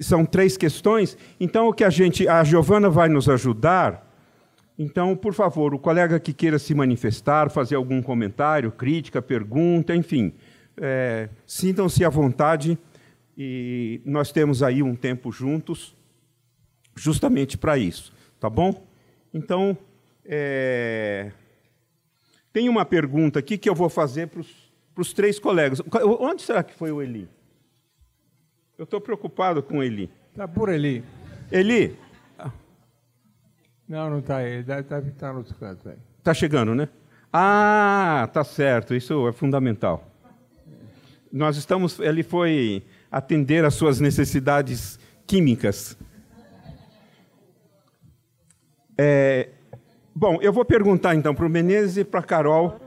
são 3 questões, então o que a Giovana vai nos ajudar. Então, por favor, o colega que queira se manifestar, fazer algum comentário, crítica, pergunta, enfim, sintam-se à vontade, e nós temos aí um tempo juntos, justamente para isso, tá bom? Então, tem uma pergunta aqui que eu vou fazer para os 3 colegas. Onde será que foi o Eli? Eu estou preocupado com o Eli. Está por Eli. Eli? Não está aí. Deve estar no outro canto aí. Está chegando, né? Ah, tá certo. Isso é fundamental. Ele foi atender às suas necessidades químicas. Bom, eu vou perguntar então para o Menezes e para a Carol.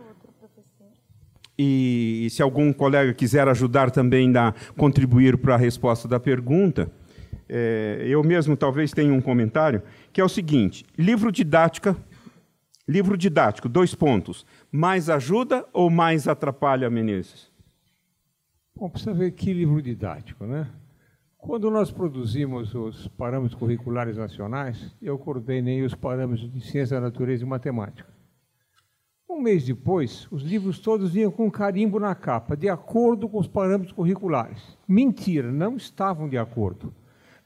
E se algum colega quiser ajudar também a contribuir para a resposta da pergunta, eu mesmo talvez tenha um comentário, que é o seguinte: livro didático, 2 pontos, mais ajuda ou mais atrapalha, Menezes? Bom, precisa ver que livro didático, né? Quando nós produzimos os parâmetros curriculares nacionais, eu coordenei os parâmetros de ciência da natureza e matemática. Um mês depois, os livros todos vinham com carimbo na capa, de acordo com os parâmetros curriculares. Mentira, não estavam de acordo.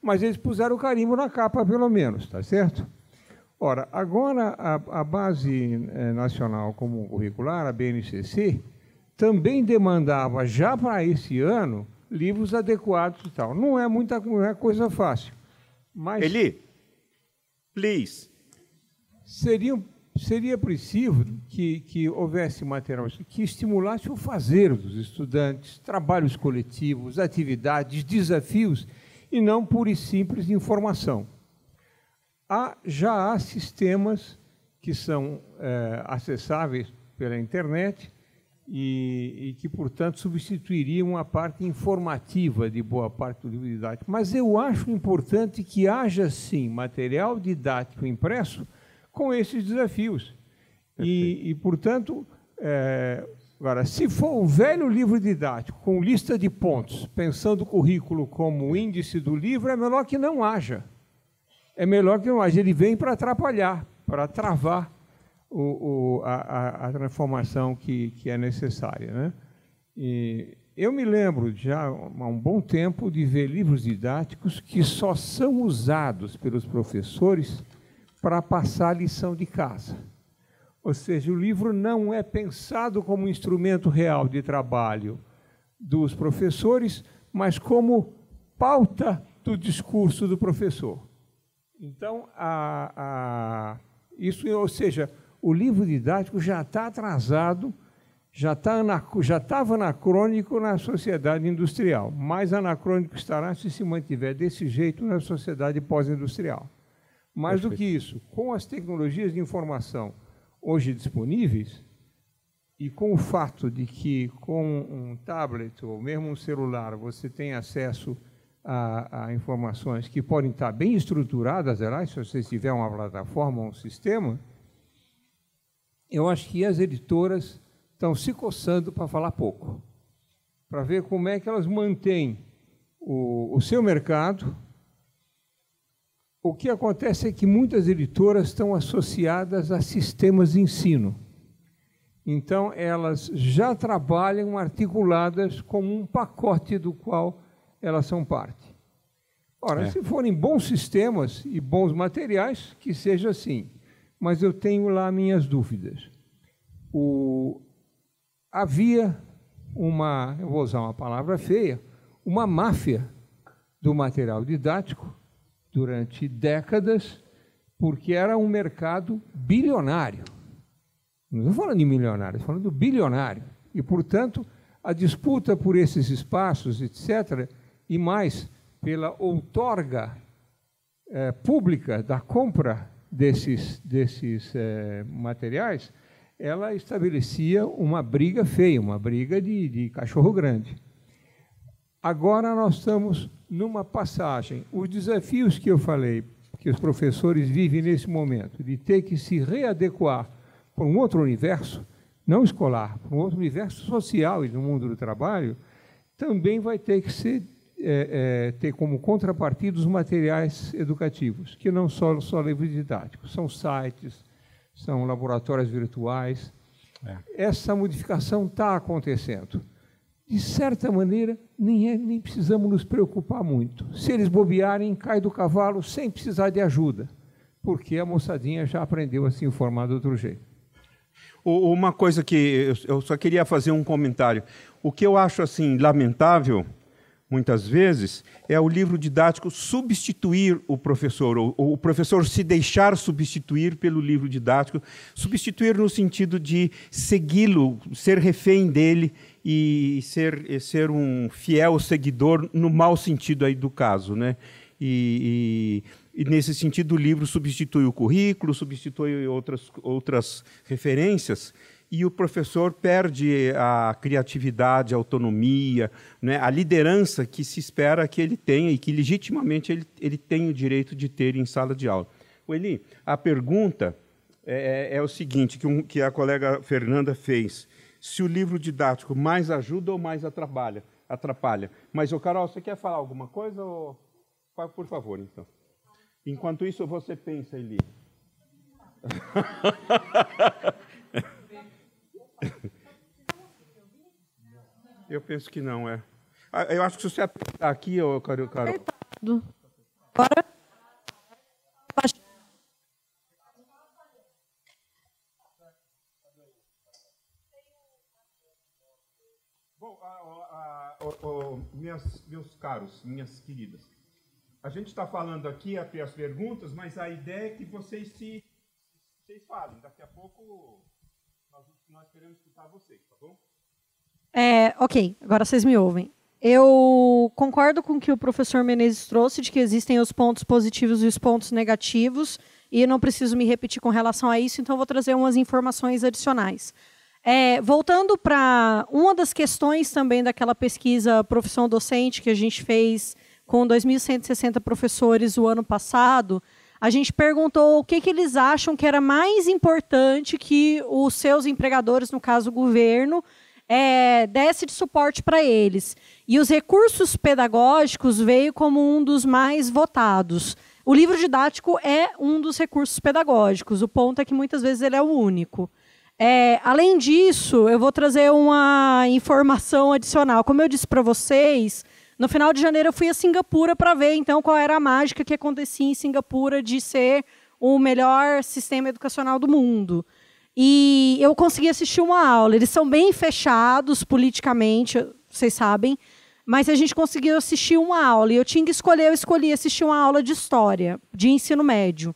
Mas eles puseram o carimbo na capa, pelo menos, tá certo? Ora, agora a Base Nacional Comum Curricular, a BNCC, também demandava, já para esse ano, livros adequados e tal. Não é coisa fácil. Mas Eli, please. Seria preciso que houvesse material que estimulasse o fazer dos estudantes, trabalhos coletivos, atividades, desafios, e não pura e simples informação. Já há sistemas que são acessáveis pela internet e que, portanto, substituiriam a parte informativa de boa parte do livro didático. Mas eu acho importante que haja, sim, material didático impresso com esses desafios. E portanto, agora, se for o velho livro didático com lista de pontos, pensando o currículo como índice do livro, é melhor que não haja. É melhor que não haja. Ele vem para atrapalhar, para travar a transformação que é necessária, né? E eu me lembro, já há um bom tempo, de ver livros didáticos que só são usados pelos professores para passar a lição de casa. Ou seja, o livro não é pensado como instrumento real de trabalho dos professores, mas como pauta do discurso do professor. Então, ou seja, o livro didático já está atrasado, já estava anacrônico na sociedade industrial, mais anacrônico estará se mantiver desse jeito na sociedade pós-industrial. Mais do que isso, com as tecnologias de informação hoje disponíveis e com o fato de que com um tablet ou mesmo um celular você tem acesso a informações que podem estar bem estruturadas, se você tiver uma plataforma, um sistema, eu acho que as editoras estão se coçando para falar pouco, para ver como é que elas mantêm o seu mercado. O que acontece é que muitas editoras estão associadas a sistemas de ensino. Então, elas já trabalham articuladas como um pacote do qual elas são parte. Ora, se forem bons sistemas e bons materiais, que seja assim. Mas eu tenho lá minhas dúvidas. Havia eu vou usar uma palavra feia, uma máfia do material didático, durante décadas, porque era um mercado bilionário. Não estou falando de milionário, estou falando de bilionário. E, portanto, a disputa por esses espaços, etc., e mais pela outorga pública da compra desses materiais, ela estabelecia uma briga feia, uma briga de cachorro grande. Agora nós estamos numa passagem. Os desafios que eu falei, que os professores vivem nesse momento, de ter que se readequar para um outro universo, não escolar, para um outro universo social e no mundo do trabalho, também vai ter que ser ter como contrapartida os materiais educativos, que não são só livros didáticos, são sites, são laboratórios virtuais. Essa modificação está acontecendo. De certa maneira, nem precisamos nos preocupar muito. Se eles bobearem, cai do cavalo sem precisar de ajuda, porque a moçadinha já aprendeu a se informar de outro jeito. Uma coisa que eu só queria fazer um comentário. O que eu acho assim lamentável, muitas vezes, é o livro didático substituir o professor, ou o professor se deixar substituir pelo livro didático, substituir no sentido de segui-lo, ser refém dele e ser um fiel seguidor no mau sentido aí do caso, né? E nesse sentido, o livro substitui o currículo, substitui outras referências, e o professor perde a criatividade, a autonomia, né, a liderança que se espera que ele tenha e que, legitimamente, ele tem o direito de ter em sala de aula. Eli, a pergunta é o seguinte, que a colega Fernanda fez. Se o livro didático mais ajuda ou mais atrapalha? Mas, Carol, você quer falar alguma coisa? Ou... Por favor, então. Enquanto isso, você pensa, Eli. Eu penso que não, é. Eu acho que se você apertar aqui, Carol... Agora... Bom, meus caros, minhas queridas, a gente está falando aqui até as perguntas, mas a ideia é que vocês falem. Daqui a pouco nós queremos escutar vocês, tá bom? Ok, agora vocês me ouvem. Eu concordo com o que o professor Menezes trouxe, de que existem os pontos positivos e os pontos negativos, e eu não preciso me repetir com relação a isso, então vou trazer umas informações adicionais. Voltando para uma das questões também daquela pesquisa profissão docente que a gente fez com 2.160 professores o ano passado, a gente perguntou o que eles acham que era mais importante que os seus empregadores, no caso o governo, desse de suporte para eles. E os recursos pedagógicos veio como um dos mais votados. O livro didático é um dos recursos pedagógicos, o ponto é que muitas vezes ele é o único. Além disso, eu vou trazer uma informação adicional. Como eu disse para vocês, no final de janeiro eu fui a Singapura para ver então qual era a mágica que acontecia em Singapura de ser o melhor sistema educacional do mundo. E eu consegui assistir uma aula. Eles são bem fechados politicamente, vocês sabem, mas a gente conseguiu assistir uma aula. E eu tinha que escolher, eu escolhi assistir uma aula de história, de ensino médio.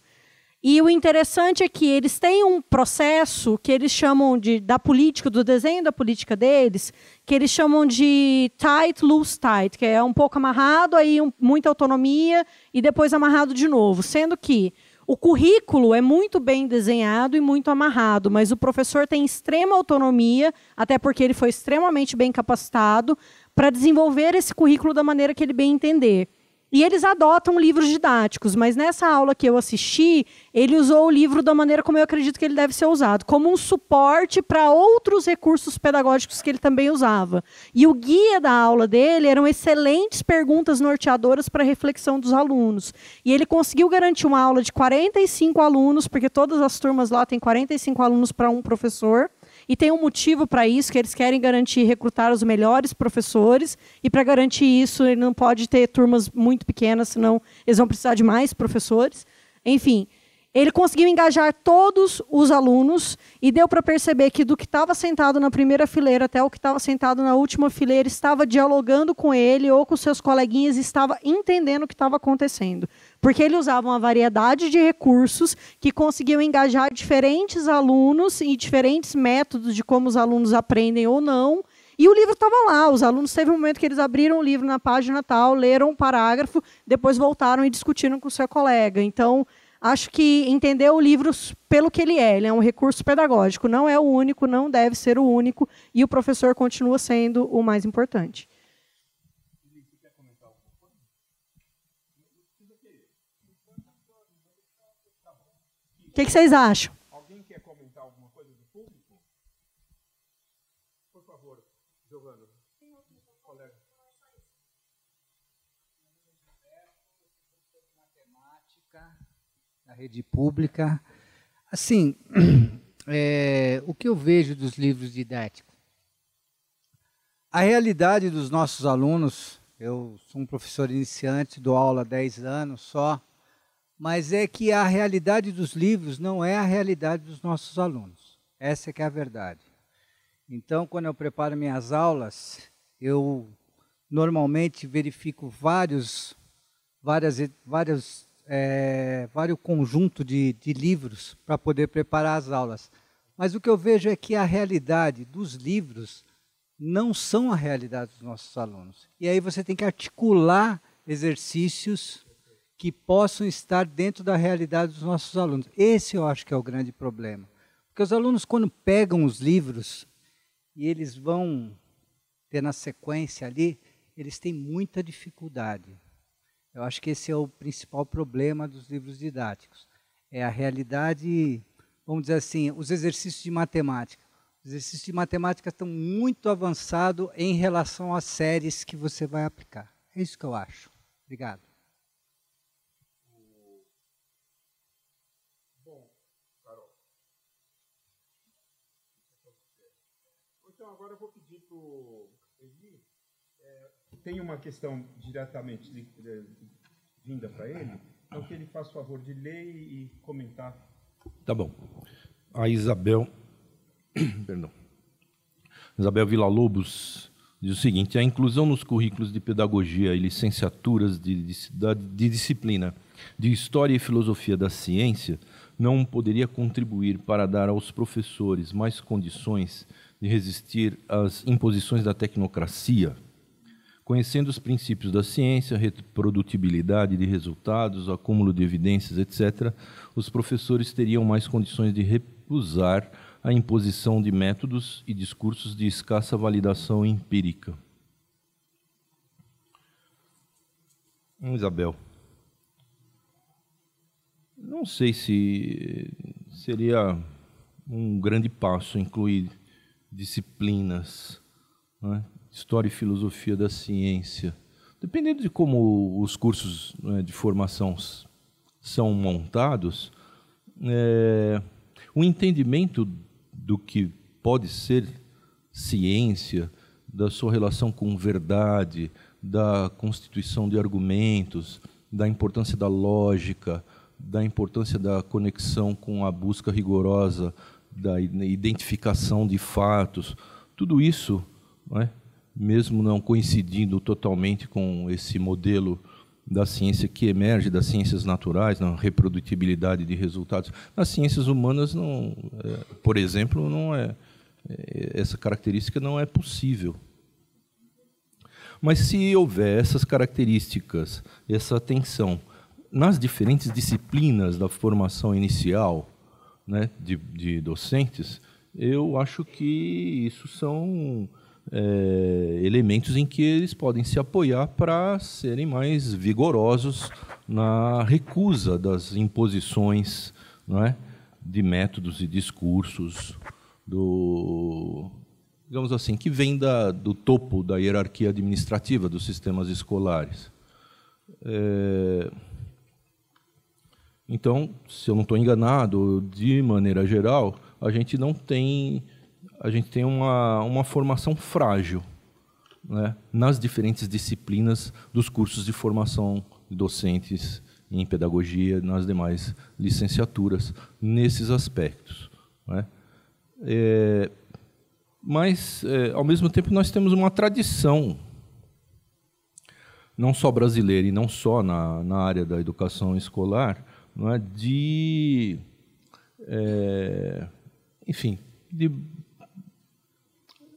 E o interessante é que eles têm um processo que eles chamam da política, do desenho da política deles, que eles chamam de tight, loose, tight, que é um pouco amarrado, aí muita autonomia, e depois amarrado de novo. Sendo que o currículo é muito bem desenhado e muito amarrado, mas o professor tem extrema autonomia, até porque ele foi extremamente bem capacitado, para desenvolver esse currículo da maneira que ele bem entender. E eles adotam livros didáticos, mas nessa aula que eu assisti, ele usou o livro da maneira como eu acredito que ele deve ser usado, como um suporte para outros recursos pedagógicos que ele também usava. E o guia da aula dele eram excelentes perguntas norteadoras para a reflexão dos alunos. E ele conseguiu garantir uma aula de 45 alunos, porque todas as turmas lá têm 45 alunos para um professor, e tem um motivo para isso, que eles querem garantir recrutar os melhores professores, e para garantir isso ele não pode ter turmas muito pequenas, senão eles vão precisar de mais professores. Enfim, ele conseguiu engajar todos os alunos e deu para perceber que do que estava sentado na primeira fileira até o que estava sentado na última fileira estava dialogando com ele ou com seus coleguinhas e estava entendendo o que estava acontecendo. Porque ele usava uma variedade de recursos que conseguiam engajar diferentes alunos e diferentes métodos de como os alunos aprendem ou não. E o livro estava lá. Os alunos teve um momento que eles abriram o livro na página tal, leram um parágrafo, depois voltaram e discutiram com o seu colega. Então, acho que entender o livro pelo que ele é um recurso pedagógico, não é o único, não deve ser o único, e o professor continua sendo o mais importante. O que vocês acham? Alguém quer comentar alguma coisa do público? Por favor, Giovana. Colega. na rede pública. Assim, o que eu vejo dos livros didáticos? A realidade dos nossos alunos, eu sou um professor iniciante, dou aula há 10 anos só, mas é que a realidade dos livros não é a realidade dos nossos alunos. Essa é que é a verdade. Então, quando eu preparo minhas aulas, eu normalmente verifico vários conjuntos de livros para poder preparar as aulas. Mas o que eu vejo é que a realidade dos livros não são a realidade dos nossos alunos. E aí você tem que articular exercícios que possam estar dentro da realidade dos nossos alunos. Esse eu acho que é o grande problema. Porque os alunos, quando pegam os livros e eles vão ter na sequência ali, eles têm muita dificuldade. Eu acho que esse é o principal problema dos livros didáticos. É a realidade, vamos dizer assim, os exercícios de matemática. Os exercícios de matemática estão muito avançados em relação às séries que você vai aplicar. É isso que eu acho. Obrigado. Bom, Carol. Então, agora eu vou pedir para o Eli. Tem uma questão diretamente vinda para ele, então que ele faça o favor de ler e comentar. Tá bom. A Isabel Villa-Lobos diz o seguinte: a inclusão nos currículos de pedagogia e licenciaturas de disciplina de História e Filosofia da Ciência não poderia contribuir para dar aos professores mais condições de resistir às imposições da tecnocracia? Conhecendo os princípios da ciência, reprodutibilidade de resultados, acúmulo de evidências, etc., os professores teriam mais condições de recusar a imposição de métodos e discursos de escassa validação empírica. Isabel, não sei se seria um grande passo incluir disciplinas, né? História e Filosofia da Ciência. Dependendo de como os cursos, né, de formação são montados, o entendimento do que pode ser ciência, da sua relação com verdade, da constituição de argumentos, da importância da lógica, da importância da conexão com a busca rigorosa, da identificação de fatos, tudo isso, não é? Mesmo não coincidindo totalmente com esse modelo da ciência que emerge das ciências naturais, na reprodutibilidade de resultados. Nas ciências humanas, não, por exemplo, não essa característica não é possível. Mas se houver essas características, essa atenção nas diferentes disciplinas da formação inicial, né, de docentes, eu acho que isso são elementos em que eles podem se apoiar para serem mais vigorosos na recusa das imposições, não é, de métodos e discursos digamos assim, que vem do topo da hierarquia administrativa dos sistemas escolares. Então, se eu não estou enganado, de maneira geral, a gente tem uma formação frágil, né, nas diferentes disciplinas dos cursos de formação de docentes em pedagogia, nas demais licenciaturas, nesses aspectos, né. Mas, ao mesmo tempo, nós temos uma tradição, não só brasileira e não só na área da educação escolar, não é, enfim, de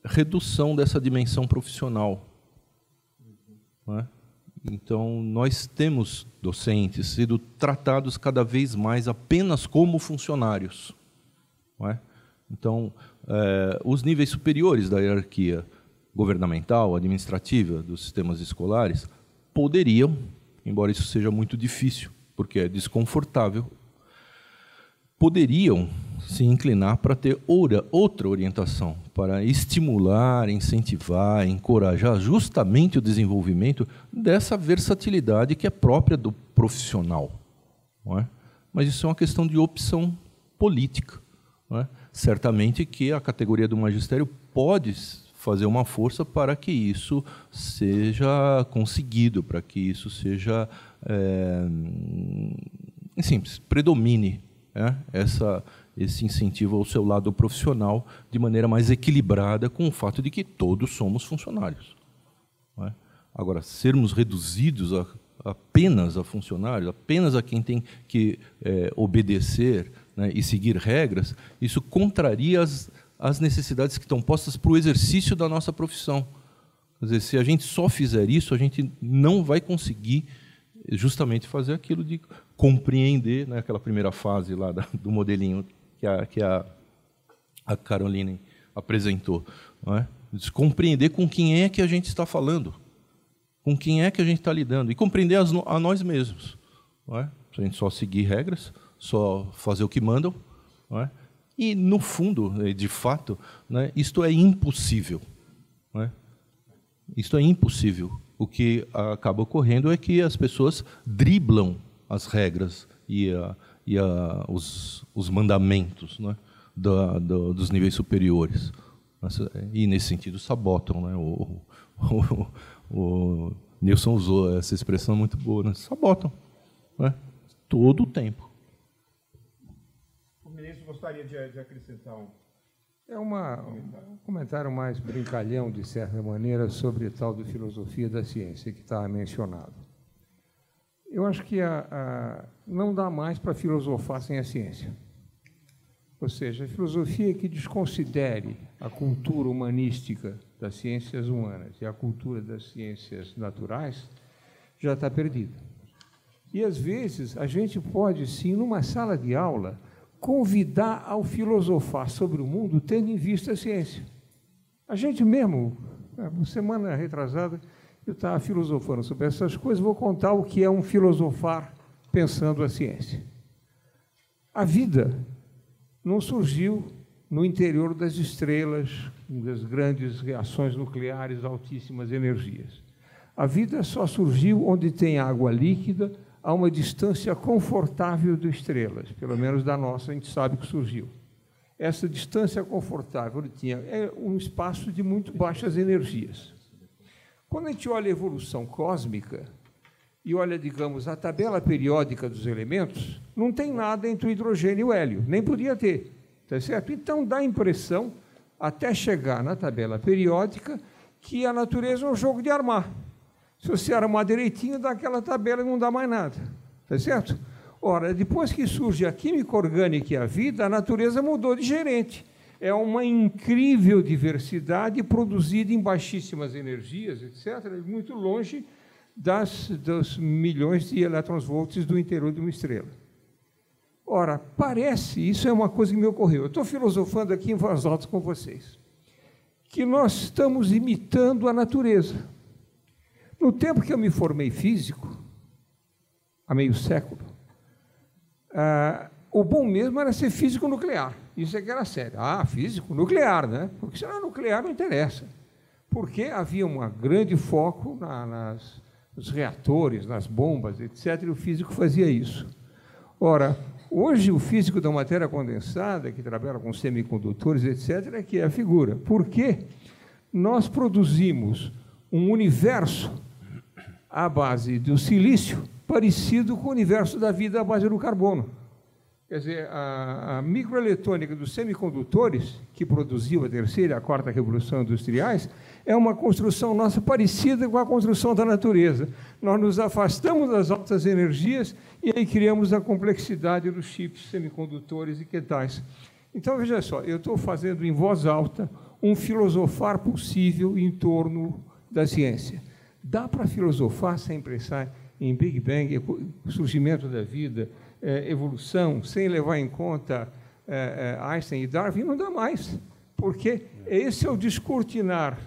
redução dessa dimensão profissional, não é? Então, nós temos docentes sido tratados cada vez mais apenas como funcionários, não é? Então, os níveis superiores da hierarquia governamental, administrativa dos sistemas escolares poderiam, embora isso seja muito difícil, porque é desconfortável, poderiam se inclinar para ter outra orientação, para estimular, incentivar, encorajar justamente o desenvolvimento dessa versatilidade que é própria do profissional, não é? Mas isso é uma questão de opção política. Não é? Certamente que a categoria do magistério pode fazer uma força para que isso seja conseguido, para que isso seja, enfim, predomine, né? Esse incentivo ao seu lado profissional de maneira mais equilibrada com o fato de que todos somos funcionários. Não é? Agora, sermos reduzidos apenas a funcionários, apenas a quem tem que obedecer, né, e seguir regras, isso contraria as necessidades que estão postas para o exercício da nossa profissão. Quer dizer, se a gente só fizer isso, a gente não vai conseguir justamente fazer aquilo de compreender, né, aquela primeira fase lá do modelinho que a Caroline apresentou. Não é? De compreender com quem é que a gente está falando, com quem é que a gente está lidando, e compreender a nós mesmos. Não é? Se a gente só seguir regras, só fazer o que mandam, não é? E, no fundo, de fato, né, isto é impossível. Não é? Isto é impossível. O que acaba ocorrendo é que as pessoas driblam as regras e os mandamentos, não é? Dos níveis superiores. E, nesse sentido, sabotam. Né? O Nilson usou essa expressão muito boa. Né? Sabotam. Não é? Todo o tempo. O ministro gostaria de acrescentar um comentário mais brincalhão, de certa maneira, sobre tal de filosofia da ciência que está mencionado. Eu acho que não dá mais para filosofar sem a ciência. Ou seja, a filosofia que desconsidere a cultura humanística das ciências humanas e a cultura das ciências naturais já está perdida. E, às vezes, a gente pode, sim, numa sala de aula, convidar ao filosofar sobre o mundo tendo em vista a ciência. A gente mesmo, semana retrasada, eu estava filosofando sobre essas coisas, vou contar o que é um filosofar pensando a ciência. A vida não surgiu no interior das estrelas, das grandes reações nucleares de altíssimas energias. A vida só surgiu onde tem água líquida, a uma distância confortável de estrelas, pelo menos da nossa, a gente sabe que surgiu. Essa distância confortável tinha um espaço de muito baixas energias. Quando a gente olha a evolução cósmica e olha, digamos, a tabela periódica dos elementos, não tem nada entre o hidrogênio e o hélio, nem podia ter, tá certo? Então dá a impressão, até chegar na tabela periódica, que a natureza é um jogo de armar. Se você armar direitinho, dá aquela tabela e não dá mais nada. Tá certo? Ora, depois que surge a química orgânica e a vida, a natureza mudou de gerente. É uma incrível diversidade produzida em baixíssimas energias, etc., muito longe dos milhões de elétrons-volts do interior de uma estrela. Ora, parece, isso é uma coisa que me ocorreu, eu estou filosofando aqui em voz alta com vocês, que nós estamos imitando a natureza. No tempo que eu me formei físico, há meio século, o bom mesmo era ser físico nuclear. Isso é que era sério. Físico nuclear, né? Porque se não é nuclear, não interessa. Porque havia um grande foco nos reatores, nas bombas, etc., e o físico fazia isso. Ora, hoje o físico da matéria condensada, que trabalha com semicondutores, etc., é que é a figura. Por quê? Nós produzimos um universo à base do silício parecido com o universo da vida à base do carbono. Quer dizer, a microeletrônica dos semicondutores, que produziu a terceira e a quarta revolução industriais, é uma construção nossa parecida com a construção da natureza. Nós nos afastamos das altas energias e aí criamos a complexidade dos chips semicondutores e que tais. Então, veja só, eu estou fazendo em voz alta um filosofar possível em torno da ciência. Dá para filosofar sem pensar em Big Bang, surgimento da vida, evolução, sem levar em conta Einstein e Darwin? Não dá mais, porque esse é o descortinar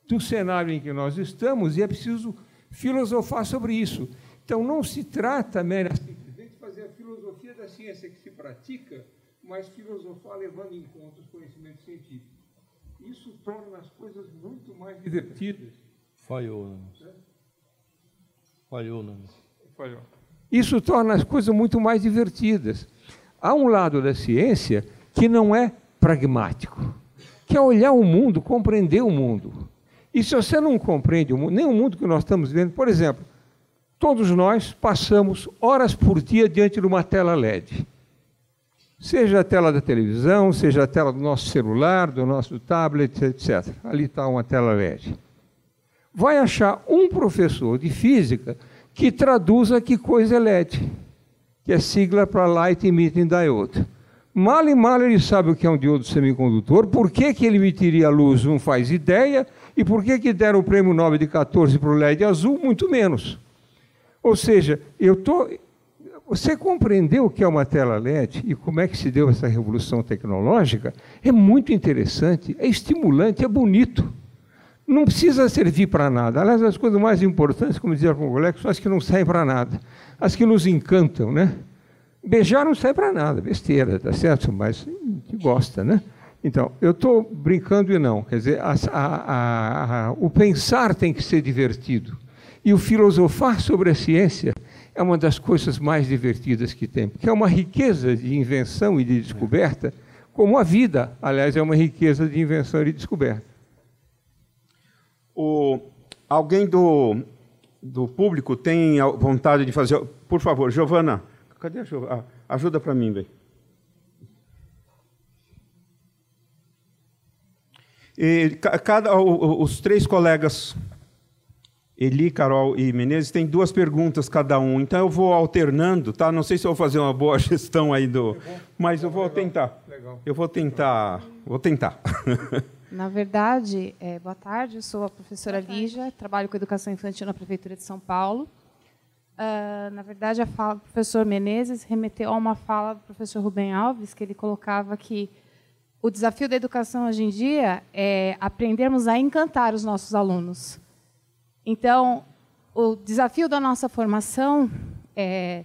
do cenário em que nós estamos e é preciso filosofar sobre isso. Então, não se trata simplesmente de fazer a filosofia da ciência que se pratica, mas filosofar levando em conta os conhecimentos científicos. Isso torna as coisas muito mais divertidas. Falhou, né? Falhou, né? Falhou. Isso torna as coisas muito mais divertidas. Há um lado da ciência que não é pragmático, que é olhar o mundo, compreender o mundo. E se você não compreende o mundo, nem o mundo que nós estamos vivendo, por exemplo, todos nós passamos horas por dia diante de uma tela LED. Seja a tela da televisão, seja a tela do nosso celular, do nosso tablet, etc. Ali está uma tela LED. Vai achar um professor de física que traduza que coisa é LED, que é sigla para Light Emitting Diode. Mal e mal ele sabe o que é um diodo semicondutor, por que ele emitiria luz, não faz ideia, e por que deram o prêmio Nobel de 14 para o LED azul, muito menos. Ou seja, você compreendeu o que é uma tela LED e como é que se deu essa revolução tecnológica? É muito interessante, é estimulante, é bonito. Não precisa servir para nada. Aliás, as coisas mais importantes, como dizia o colega, são as que não servem para nada. As que nos encantam, né? Beijar não serve para nada, besteira, tá certo? Mas a gente gosta, né? Então, eu estou brincando e não. Quer dizer, o pensar tem que ser divertido. E o filosofar sobre a ciência é uma das coisas mais divertidas que tem, porque é uma riqueza de invenção e de descoberta, como a vida, aliás, é uma riqueza de invenção e de descoberta. Alguém do público tem vontade de fazer... Por favor, Giovana, cadê a Giovana? Ajuda para mim, velho. Os três colegas, Eli, Carol e Menezes, têm 2 perguntas cada um. Então, eu vou alternando, tá? Não sei se eu vou fazer uma boa gestão aí mas eu vou tentar. Eu vou tentar. Na verdade, boa tarde, eu sou a professora Lígia, trabalho com educação infantil na Prefeitura de São Paulo. Na verdade, a fala do professor Menezes remeteu a uma fala do professor Rubem Alves, que ele colocava que o desafio da educação hoje em dia é aprendermos a encantar os nossos alunos. Então, o desafio da nossa formação é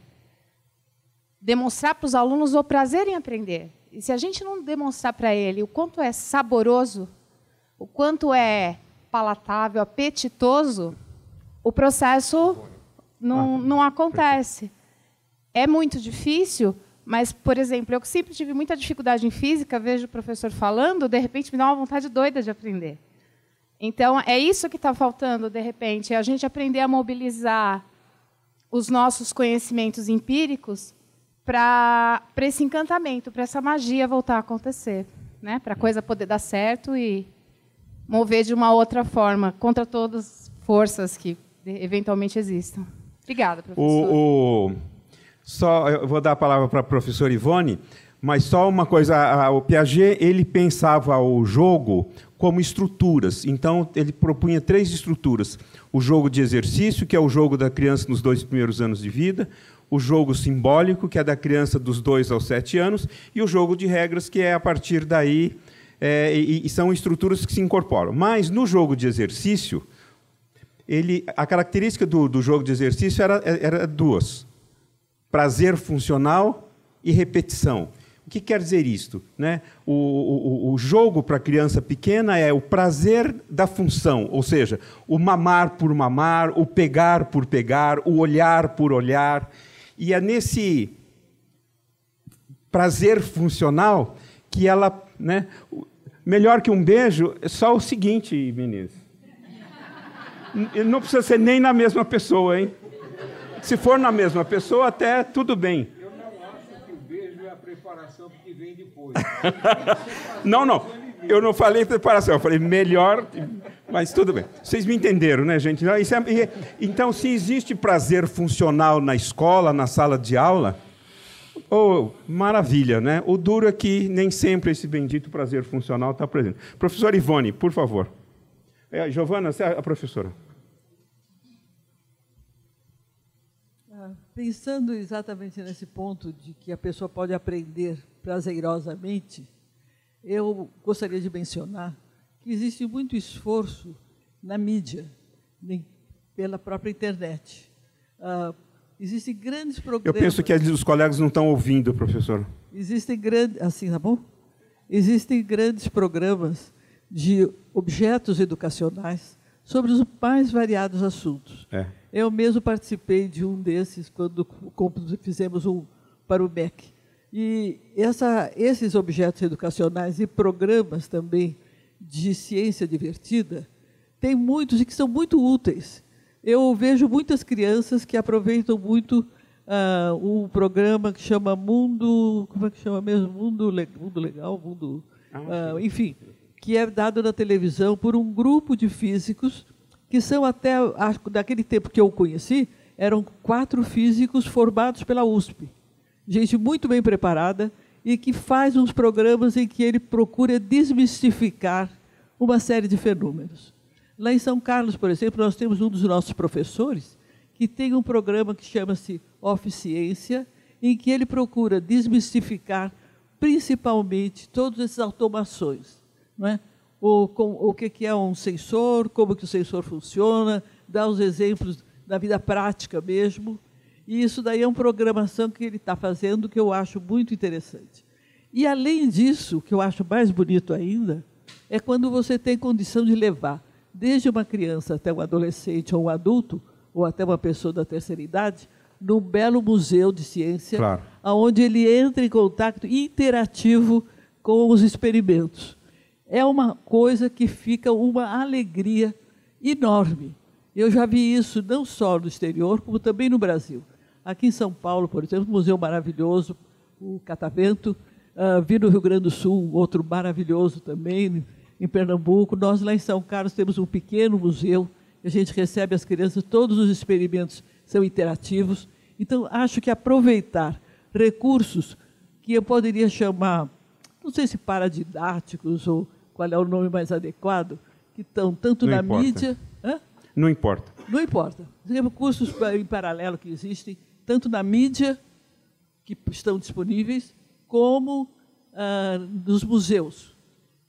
demonstrar para os alunos o prazer em aprender. E se a gente não demonstrar para ele o quanto é saboroso, o quanto é palatável, apetitoso, o processo não acontece. É muito difícil, mas, por exemplo, eu sempre tive muita dificuldade em física, vejo o professor falando, de repente me dá uma vontade doida de aprender. Então, é isso que está faltando, de repente, é a gente aprender a mobilizar os nossos conhecimentos empíricos para esse encantamento, para essa magia voltar a acontecer, né? Para a coisa poder dar certo e mover de uma outra forma, contra todas as forças que eventualmente existam. Obrigada, professor. Eu vou dar a palavra para a professora Ivone, mas só uma coisa, o Piaget ele pensava o jogo como estruturas, então ele propunha 3 estruturas. O jogo de exercício, que é o jogo da criança nos 2 primeiros anos de vida, o jogo simbólico, que é da criança dos 2 aos 7 anos, e o jogo de regras, que é a partir daí, e são estruturas que se incorporam. Mas, no jogo de exercício, a característica do jogo de exercício era 2. Prazer funcional e repetição. O que quer dizer isto? Né? O jogo para a criança pequena é o prazer da função, ou seja, o mamar por mamar, o pegar por pegar, o olhar por olhar. E é nesse prazer funcional que ela... Né, melhor que um beijo é só o seguinte, Menezes. Não precisa ser nem na mesma pessoa, hein? Se for na mesma pessoa, até tudo bem. Eu não acho que o beijo é a preparação que vem depois. Não. Eu não falei preparação, eu falei melhor, mas tudo bem. Vocês me entenderam, né, gente? Então, se existe prazer funcional na escola, na sala de aula, maravilha, né? O duro é que nem sempre esse bendito prazer funcional está presente. Professora Ivone, por favor. Giovana, você é a professora. Pensando exatamente nesse ponto de que a pessoa pode aprender prazerosamente, eu gostaria de mencionar que existe muito esforço na mídia, pela própria internet. Existem grandes programas... Eu penso que os colegas não estão ouvindo, professor. Existem grandes... Assim, tá bom? Existem grandes programas de objetos educacionais sobre os mais variados assuntos. É. Eu mesmo participei de um desses quando fizemos um para o MEC. E esses objetos educacionais e programas também de ciência divertida, tem muitos e que são muito úteis. Eu vejo muitas crianças que aproveitam muito um programa que chama Mundo... Como é que chama mesmo? Mundo Legal? Enfim, que é dado na televisão por um grupo de físicos que são até, daquele tempo que eu conheci, eram 4 físicos formados pela USP. Gente muito bem preparada e que faz uns programas em que ele procura desmistificar uma série de fenômenos. Lá em São Carlos, por exemplo, nós temos um dos nossos professores que tem um programa que chama-se Oficiência, em que ele procura desmistificar principalmente todas essas automações. Não é? O que é um sensor, como que o sensor funciona, dá os exemplos da vida prática mesmo. E isso daí é uma programação que ele está fazendo que eu acho muito interessante. E, além disso, o que eu acho mais bonito ainda, é quando você tem condição de levar, desde uma criança até um adolescente ou um adulto, ou até uma pessoa da terceira idade, num belo museu de ciência, claro, onde ele entra em contato interativo com os experimentos. É uma coisa que fica uma alegria enorme. Eu já vi isso não só no exterior, como também no Brasil. Aqui em São Paulo, por exemplo, um museu maravilhoso, o Catavento. Vi no Rio Grande do Sul outro maravilhoso também, em Pernambuco. Nós, lá em São Carlos, temos um pequeno museu. A gente recebe as crianças, todos os experimentos são interativos. Então, acho que aproveitar recursos que eu poderia chamar, não sei se paradidáticos ou qual é o nome mais adequado, que estão tanto na mídia... Não importa. Não importa. Temos cursos em paralelo que existem, tanto na mídia, que estão disponíveis, como nos museus.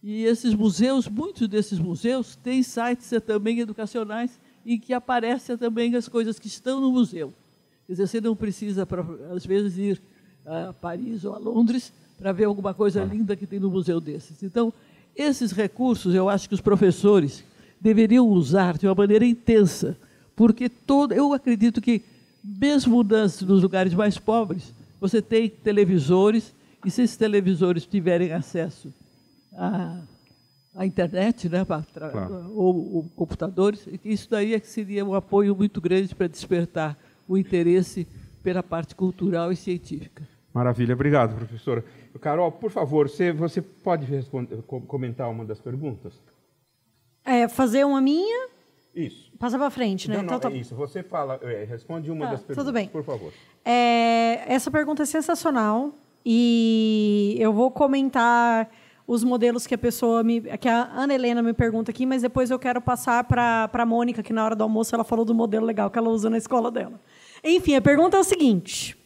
E esses museus, muitos desses museus, têm sites também educacionais em que aparecem também as coisas que estão no museu. Quer dizer, você não precisa, às vezes, ir a Paris ou a Londres para ver alguma coisa linda que tem no museu desses. Então, esses recursos, eu acho que os professores deveriam usar de uma maneira intensa, porque eu acredito que, mesmo nos lugares mais pobres, você tem televisores, e se esses televisores tiverem acesso à internet, né, ou computadores, isso daí é que seria um apoio muito grande para despertar o interesse pela parte cultural e científica. Maravilha, obrigado, professora. Carol, por favor, você pode comentar uma das perguntas? Fazer uma minha? Isso. Passa para frente, né? Não, então, isso. Você responde uma das perguntas, tudo bem. por favor. Essa pergunta é sensacional e eu vou comentar os modelos que que a Ana Helena me pergunta aqui, mas depois eu quero passar para a Mônica, que na hora do almoço ela falou do modelo legal que ela usa na escola dela. Enfim, a pergunta é o seguinte: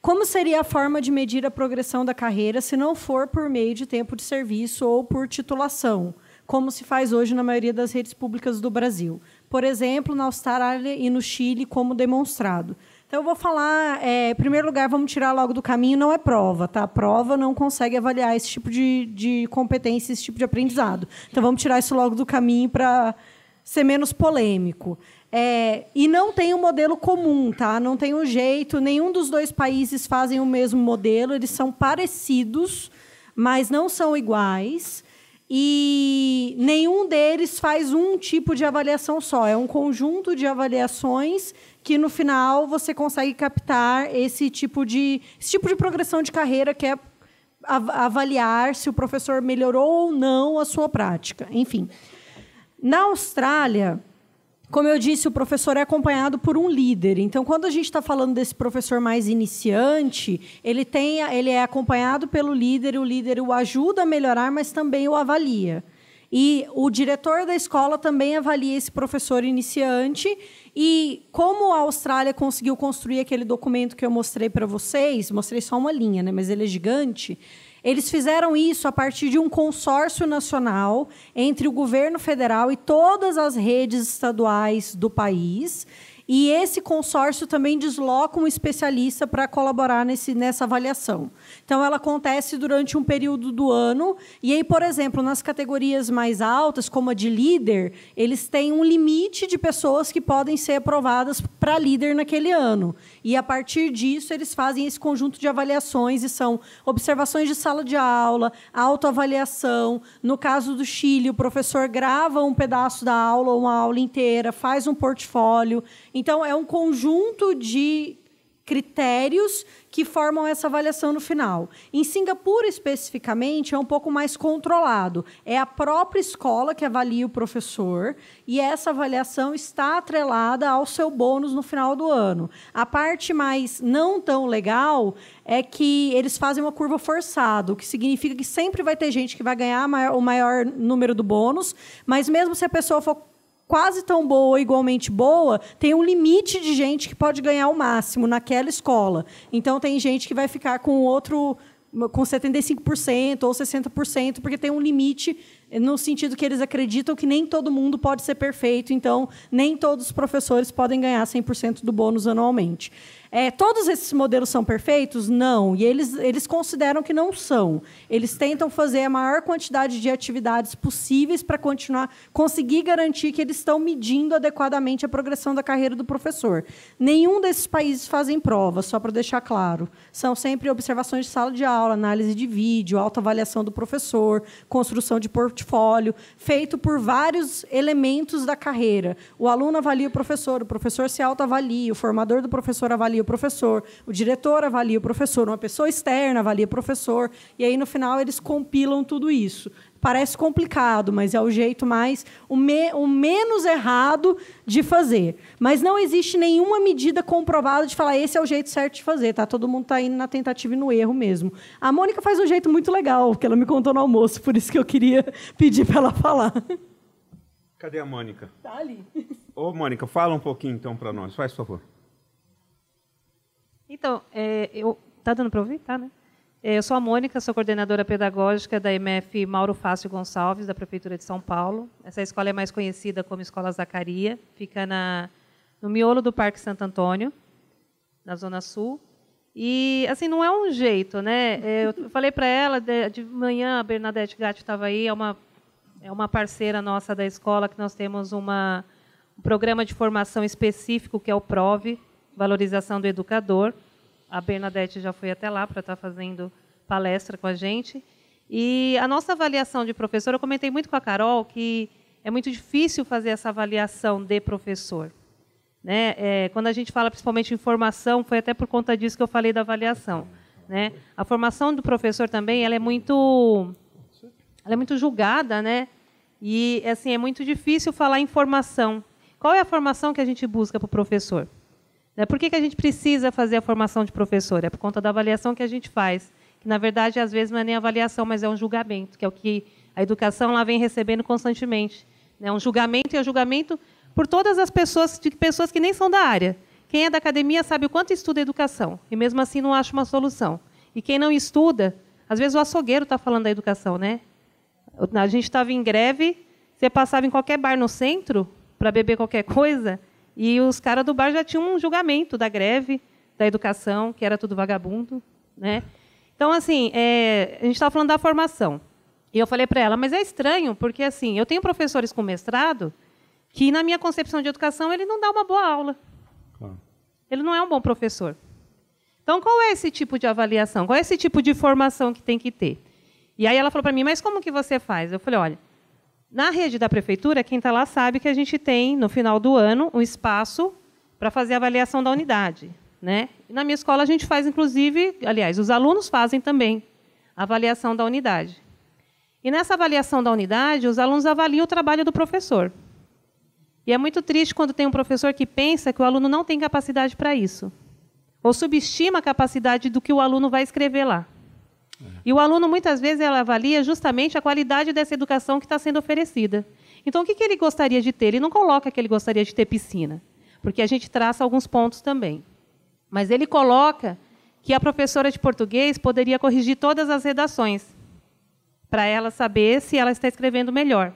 como seria a forma de medir a progressão da carreira se não for por meio de tempo de serviço ou por titulação, como se faz hoje na maioria das redes públicas do Brasil? Por exemplo, na Austrália e no Chile, como demonstrado. Então, eu vou falar, em primeiro lugar, vamos tirar logo do caminho, não é prova, tá? A prova não consegue avaliar esse tipo de competência, esse tipo de aprendizado. Então, vamos tirar isso logo do caminho para ser menos polêmico. E não tem um modelo comum, tá? Não tem um jeito, nenhum dos dois países fazem o mesmo modelo, eles são parecidos, mas não são iguais. E nenhum deles faz um tipo de avaliação só. É um conjunto de avaliações que, no final, você consegue captar esse tipo de progressão de carreira, que é avaliar se o professor melhorou ou não a sua prática. Enfim, na Austrália, como eu disse, o professor é acompanhado por um líder. Então, quando a gente está falando desse professor mais iniciante, ele é acompanhado pelo líder, o líder o ajuda a melhorar, mas também o avalia. E o diretor da escola também avalia esse professor iniciante. E como a Austrália conseguiu construir aquele documento que eu mostrei para vocês, mostrei só uma linha, né, mas ele é gigante, eles fizeram isso a partir de um consórcio nacional entre o governo federal e todas as redes estaduais do país. E esse consórcio também desloca um especialista para colaborar nessa avaliação. Então, ela acontece durante um período do ano. E aí, por exemplo, nas categorias mais altas, como a de líder, eles têm um limite de pessoas que podem ser aprovadas para líder naquele ano. E, a partir disso, eles fazem esse conjunto de avaliações, e são observações de sala de aula, autoavaliação. No caso do Chile, o professor grava um pedaço da aula, ou uma aula inteira, faz um portfólio. Então, é um conjunto de critérios que formam essa avaliação no final. Em Singapura, especificamente, é um pouco mais controlado. É a própria escola que avalia o professor, e essa avaliação está atrelada ao seu bônus no final do ano. A parte mais não tão legal é que eles fazem uma curva forçada, o que significa que sempre vai ter gente que vai ganhar o maior número do bônus, mas mesmo se a pessoa for quase tão boa ou igualmente boa, tem um limite de gente que pode ganhar o máximo naquela escola. Então, tem gente que vai ficar com outro com 75% ou 60%, porque tem um limite no sentido que eles acreditam que nem todo mundo pode ser perfeito, então nem todos os professores podem ganhar 100% do bônus anualmente. Todos esses modelos são perfeitos? Não. E eles consideram que não são. Eles tentam fazer a maior quantidade de atividades possíveis para conseguir garantir que eles estão medindo adequadamente a progressão da carreira do professor. Nenhum desses países fazem prova, só para deixar claro. São sempre observações de sala de aula, análise de vídeo, autoavaliação do professor, construção de portfólio, feito por vários elementos da carreira. O aluno avalia o professor se autoavalia, o formador do professor avalia o professor, o diretor avalia o professor, uma pessoa externa avalia o professor, e aí, no final, eles compilam tudo isso. Parece complicado, mas é o jeito o menos errado de fazer. Mas não existe nenhuma medida comprovada de falar esse é o jeito certo de fazer. Tá? Todo mundo está indo na tentativa e no erro mesmo. A Mônica faz um jeito muito legal, que ela me contou no almoço, por isso que eu queria pedir para ela falar. Cadê a Mônica? Está ali. Ô, Mônica, fala um pouquinho, então, para nós. Faz favor. Então, tá dando para ouvir? Tá, né? Eu sou a Mônica, sou coordenadora pedagógica da MF Mauro Fácio Gonçalves, da Prefeitura de São Paulo. Essa escola é mais conhecida como Escola Zacaria, fica no miolo do Parque Santo Antônio, na Zona Sul. E, assim, não é um jeito, né? Eu falei para ela, de manhã, a Bernadette Gatti estava aí, é uma parceira nossa da escola, que nós temos um programa de formação específico, que é o PROVE, Valorização do Educador. A Bernadette já foi até lá para estar fazendo palestra com a gente. E a nossa avaliação de professor, eu comentei muito com a Carol que é muito difícil fazer essa avaliação de professor. Né? Quando a gente fala principalmente em formação, foi até por conta disso que eu falei da avaliação. Né? A formação do professor também ela é muito julgada, né? E assim, é muito difícil falar em formação. Qual é a formação que a gente busca para o professor? Por que a gente precisa fazer a formação de professor? É por conta da avaliação que a gente faz, que, na verdade, às vezes não é nem avaliação, mas é um julgamento, que é o que a educação lá vem recebendo constantemente. Um julgamento, e é julgamento por todas as pessoas que nem são da área. Quem é da academia sabe o quanto estuda educação, e mesmo assim não acha uma solução. E quem não estuda, às vezes o açougueiro está falando da educação. Né? A gente estava em greve, você passava em qualquer bar no centro para beber qualquer coisa, e os caras do bar já tinham um julgamento da greve, da educação, que era tudo vagabundo. Né? Então, assim, a gente estava falando da formação. E eu falei para ela, mas é estranho, porque assim, eu tenho professores com mestrado que, na minha concepção de educação, ele não dá uma boa aula. Claro. Ele não é um bom professor. Então, qual é esse tipo de avaliação? Qual é esse tipo de formação que tem que ter? E aí ela falou para mim, mas como que você faz? Eu falei, olha, na rede da prefeitura, quem está lá sabe que a gente tem, no final do ano, um espaço para fazer a avaliação da unidade. Né? E na minha escola, a gente faz, inclusive, aliás, os alunos fazem também a avaliação da unidade. E nessa avaliação da unidade, os alunos avaliam o trabalho do professor. E é muito triste quando tem um professor que pensa que o aluno não tem capacidade para isso, ou subestima a capacidade do que o aluno vai escrever lá. E o aluno, muitas vezes, ele avalia justamente a qualidade dessa educação que está sendo oferecida. Então, o que ele gostaria de ter? Ele não coloca que ele gostaria de ter piscina, porque a gente traça alguns pontos também. Mas ele coloca que a professora de português poderia corrigir todas as redações, para ela saber se ela está escrevendo melhor.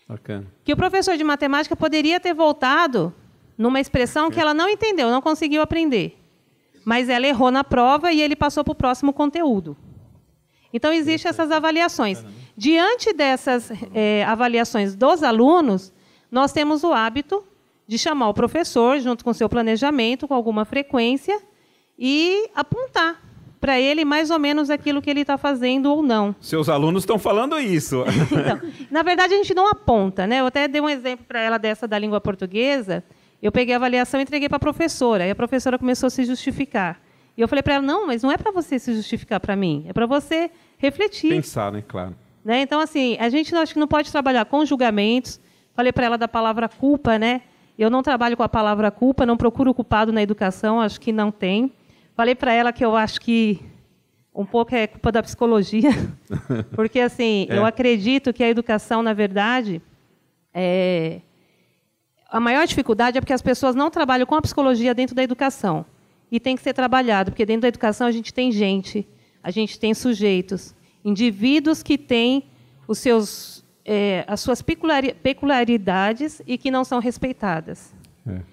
Bacana. Que o professor de matemática poderia ter voltado numa expressão que ela não entendeu, não conseguiu aprender. Mas ela errou na prova e ele passou para o próximo conteúdo. Então, existem essas avaliações. Diante dessas avaliações dos alunos, nós temos o hábito de chamar o professor, junto com o seu planejamento, com alguma frequência, e apontar para ele mais ou menos aquilo que ele está fazendo ou não. Seus alunos estão falando isso. Então, na verdade, a gente não aponta, né? Eu até dei um exemplo para ela dessa da língua portuguesa. Eu peguei a avaliação e entreguei para a professora. E a professora começou a se justificar. E eu falei para ela, não, mas não é para você se justificar para mim, é para você refletir. Pensar, né? Claro. Né? Então, assim, a gente acho que não pode trabalhar com julgamentos. Falei para ela da palavra culpa, né? Eu não trabalho com a palavra culpa, não procuro culpado na educação, acho que não tem. Falei para ela que eu acho que um pouco é culpa da psicologia, porque assim, eu acredito que a educação, na verdade, a maior dificuldade é porque as pessoas não trabalham com a psicologia dentro da educação. E tem que ser trabalhado, porque dentro da educação a gente tem gente, a gente tem sujeitos, indivíduos que têm os seus, as suas peculiaridades e que não são respeitadas.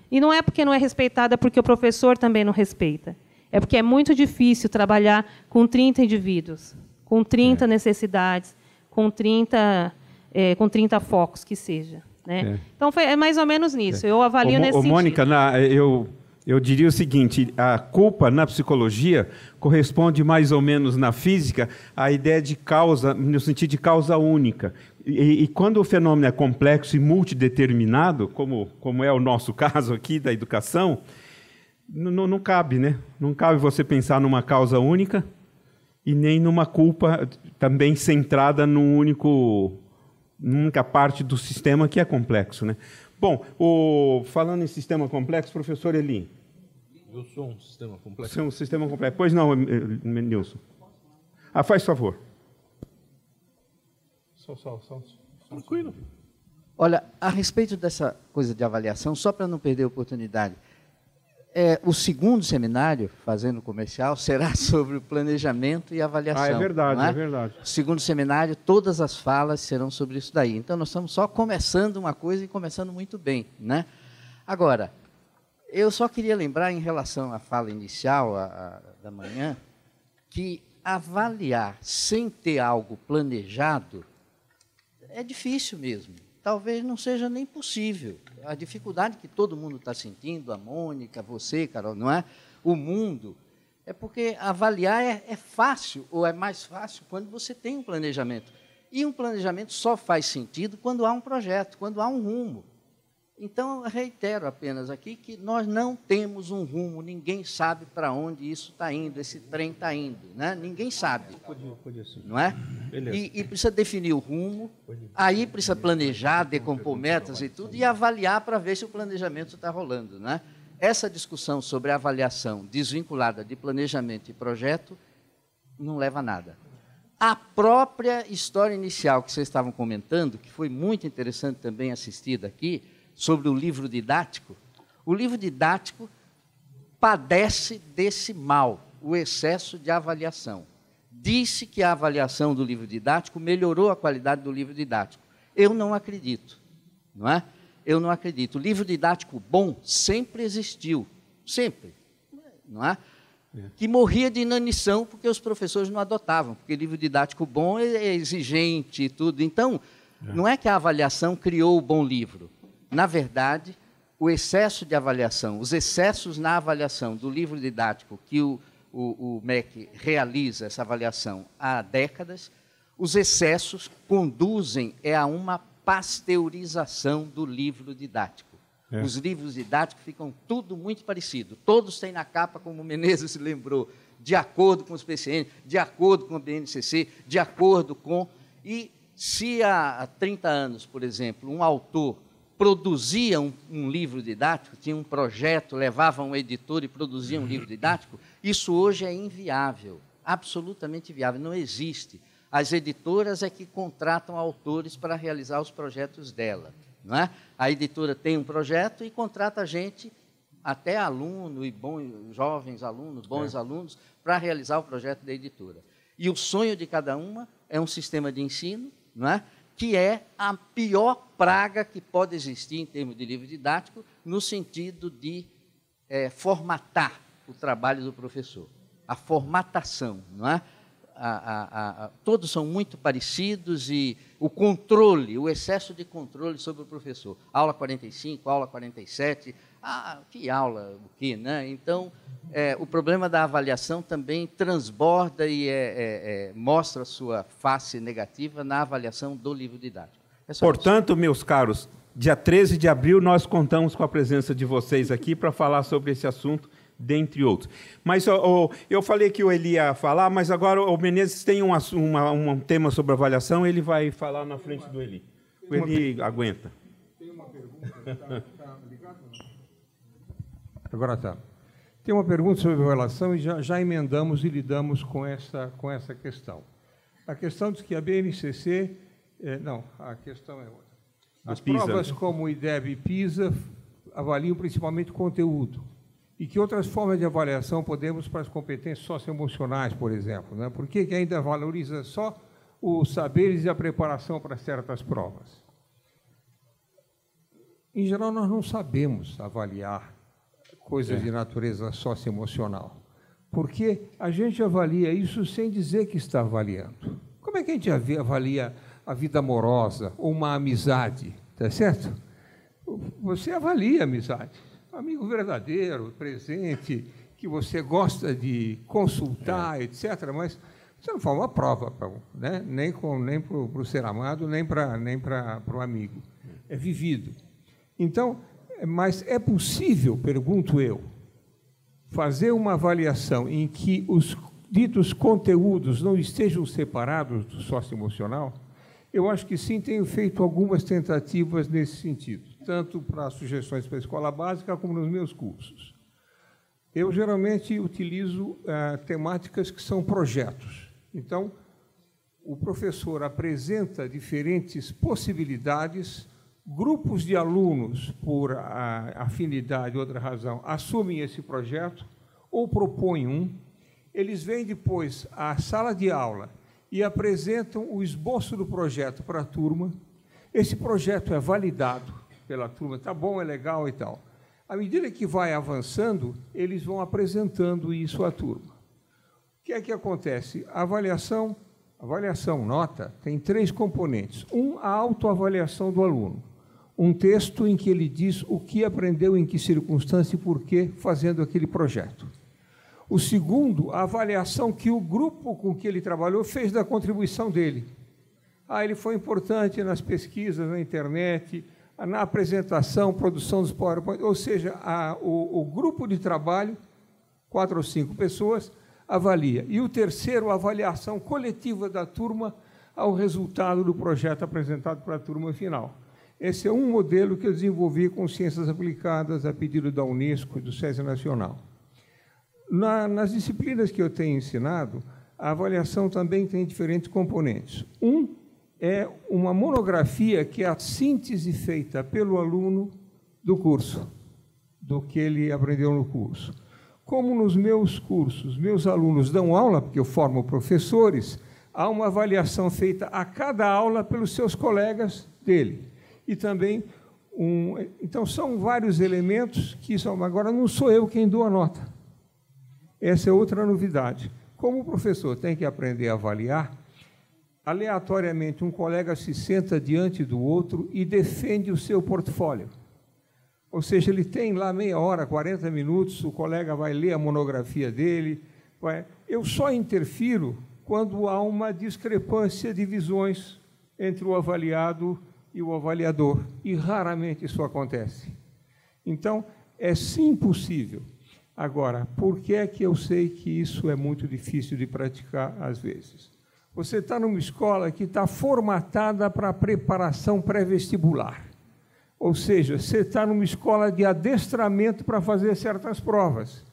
E não é porque não é respeitada porque o professor também não respeita. É porque é muito difícil trabalhar com 30 indivíduos, com 30 necessidades, com 30 focos que seja. Né? Então, é mais ou menos nisso. Eu avalio nesse sentido. Mônica, eu diria o seguinte, a culpa na psicologia corresponde mais ou menos na física à ideia de causa, no sentido de causa única. E quando o fenômeno é complexo e multideterminado, como é o nosso caso aqui da educação, não cabe, né? Não cabe você pensar numa causa única e nem numa culpa também centrada numa única parte do sistema que é complexo, né? Bom, falando em sistema complexo, professor Eli. Eu sou um sistema complexo. Você é um sistema complexo. Pois não, Nilson. Faz favor. Só. Tranquilo. Olha, a respeito dessa coisa de avaliação, só para não perder a oportunidade, o segundo seminário, fazendo comercial, será sobre o planejamento e avaliação. É verdade, não é? É verdade. O segundo seminário, todas as falas serão sobre isso daí. Então, nós estamos só começando uma coisa e começando muito bem. Né? Agora, eu só queria lembrar, em relação à fala inicial da manhã, que avaliar sem ter algo planejado é difícil mesmo. Talvez não seja nem possível. A dificuldade que todo mundo está sentindo, a Mônica, você, Carol, não é? O mundo, é porque avaliar é fácil, ou é mais fácil, quando você tem um planejamento. E um planejamento só faz sentido quando há um projeto, quando há um rumo. Então, reitero apenas aqui que nós não temos um rumo, ninguém sabe para onde isso está indo, esse trem está indo, né? Ninguém sabe, não é? E precisa definir o rumo, aí precisa planejar, decompor metas e tudo, e avaliar para ver se o planejamento está rolando, né? Essa discussão sobre avaliação desvinculada de planejamento e projeto não leva a nada. A própria história inicial que vocês estavam comentando, que foi muito interessante também assistida aqui, sobre o livro didático, o livro didático padece desse mal, o excesso de avaliação. Disse que a avaliação do livro didático melhorou a qualidade do livro didático. Eu não acredito, não é? Eu não acredito. O livro didático bom sempre existiu, sempre, não é? Que morria de inanição porque os professores não adotavam, porque livro didático bom é exigente e tudo. Então, não é que a avaliação criou o bom livro. Na verdade, o excesso de avaliação, os excessos na avaliação do livro didático que o MEC realiza, essa avaliação, há décadas, os excessos conduzem a uma pasteurização do livro didático. Os livros didáticos ficam tudo muito parecido. Todos têm na capa, como o Menezes se lembrou, de acordo com os PCN, de acordo com o BNCC, de acordo com... E se há 30 anos, por exemplo, um autor produzia um livro didático, tinha um projeto, levava um editor e produzia um livro didático, isso hoje é inviável, absolutamente inviável, não existe. As editoras é que contratam autores para realizar os projetos dela. Não é? A editora tem um projeto e contrata gente, até aluno e jovens alunos, bons alunos, para realizar o projeto da editora. E o sonho de cada uma é um sistema de ensino, não é? que é a pior praga que pode existir em termos de livro didático, no sentido de formatar o trabalho do professor. A formatação, não é? Todos são muito parecidos e o controle, o excesso de controle sobre o professor. Aula 45, aula 47, que aula, o quê, né? Então, o problema da avaliação também transborda e mostra sua face negativa na avaliação do livro didático. Portanto, meus caros, dia 13 de abril nós contamos com a presença de vocês aqui para falar sobre esse assunto, dentre outros. Mas eu falei que o Eli ia falar, mas agora o Menezes tem um tema sobre avaliação, ele vai falar na frente do Eli. O Eli aguenta. Tem uma pergunta, está ligado? Agora está. Tem uma pergunta sobre avaliação e já emendamos e lidamos com essa questão. A questão diz que a BNCC... não, a questão é outra. As provas como o IDEB e PISA avaliam principalmente conteúdo. E que outras formas de avaliação podemos para as competências socioemocionais, por exemplo? Né? Por que ainda valoriza só os saberes e a preparação para certas provas? Em geral, nós não sabemos avaliar coisas de natureza socioemocional, porque a gente avalia isso sem dizer que está avaliando. Como é que a gente avalia a vida amorosa ou uma amizade? Tá certo? Você avalia a amizade. Amigo verdadeiro, presente, que você gosta de consultar, etc., mas você não faz uma prova, né? nem para o ser amado, nem para o amigo. É vivido. Então, mas é possível, pergunto eu, fazer uma avaliação em que os ditos conteúdos não estejam separados do socioemocional? Eu acho que sim, tenho feito algumas tentativas nesse sentido, tanto para sugestões para a escola básica como nos meus cursos. Eu geralmente utilizo temáticas que são projetos. Então, o professor apresenta diferentes possibilidades, grupos de alunos, por afinidade ou outra razão, assumem esse projeto ou propõem um, eles vêm depois à sala de aula e apresentam o esboço do projeto para a turma. Esse projeto é validado pela turma, tá bom, é legal e tal. À medida que vai avançando, eles vão apresentando isso à turma. O que é que acontece? A avaliação, nota, tem 3 componentes. A autoavaliação do aluno. Um texto em que ele diz o que aprendeu, em que circunstância e por que, fazendo aquele projeto. O segundo, a avaliação que o grupo com que ele trabalhou fez da contribuição dele. Ele foi importante nas pesquisas, na internet, na apresentação, produção dos PowerPoint, ou seja, o grupo de trabalho, 4 ou 5 pessoas, avalia. E o terceiro, a avaliação coletiva da turma ao resultado do projeto apresentado para a turma final. Esse é um modelo que eu desenvolvi com ciências aplicadas a pedido da Unesco e do SESI Nacional. Nas disciplinas que eu tenho ensinado, a avaliação também tem diferentes componentes. É uma monografia que é a síntese feita pelo aluno do curso, do que ele aprendeu no curso. Como nos meus cursos, meus alunos dão aula, porque eu formo professores, há uma avaliação feita a cada aula pelos seus colegas dele. E também, então, são vários elementos que são... Agora, não sou eu quem dou a nota. Essa é outra novidade. Como o professor tem que aprender a avaliar, aleatoriamente, um colega se senta diante do outro e defende o seu portfólio. Ou seja, ele tem lá meia hora, 40 minutos, o colega vai ler a monografia dele. Eu só interfiro quando há uma discrepância de visões entre o avaliado e o avaliador, e raramente isso acontece. Então, é sim possível. Agora, por que é que eu sei que isso é muito difícil de praticar às vezes? Você está numa escola que está formatada para a preparação pré-vestibular. Ou seja, você está numa escola de adestramento para fazer certas provas.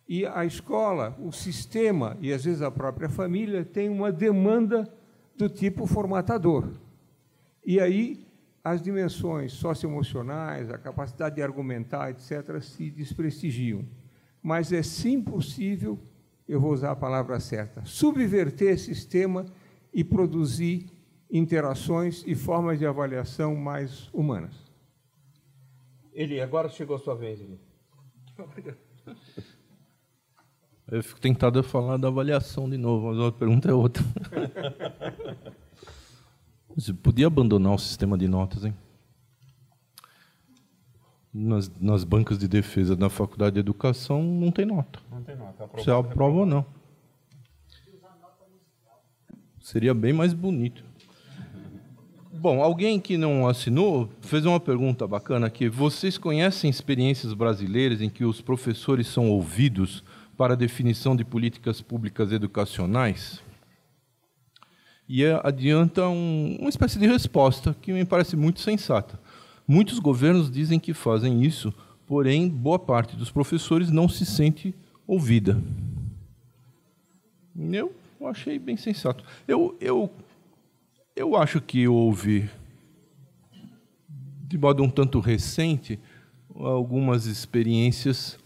E a escola, o sistema e, às vezes, a própria família tem uma demanda do tipo formatador. E aí, as dimensões socioemocionais, a capacidade de argumentar, etc., se desprestigiam. Mas é sim possível, eu vou usar a palavra certa, subverter esse sistema e produzir interações e formas de avaliação mais humanas. Eli, agora chegou a sua vez, Eli. Eu fico tentado a falar da avaliação de novo, mas a pergunta é outra. Você podia abandonar o sistema de notas, hein? Nas bancas de defesa da Faculdade de Educação não tem nota. Não tem nota. Você aprova ou não? Seria bem mais bonito. Bom, alguém que não assinou fez uma pergunta bacana aqui. Vocês conhecem experiências brasileiras em que os professores são ouvidos para a definição de políticas públicas educacionais? E adianta uma espécie de resposta que me parece muito sensata. Muitos governos dizem que fazem isso, porém, boa parte dos professores não se sente ouvida. Eu achei bem sensato. Eu acho que houve, de modo um tanto recente, algumas experiências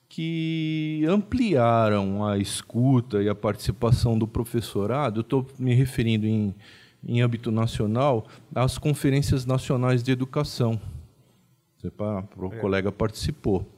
que ampliaram a escuta e a participação do professorado. Estou me referindo em âmbito nacional às conferências nacionais de educação. O colega participou.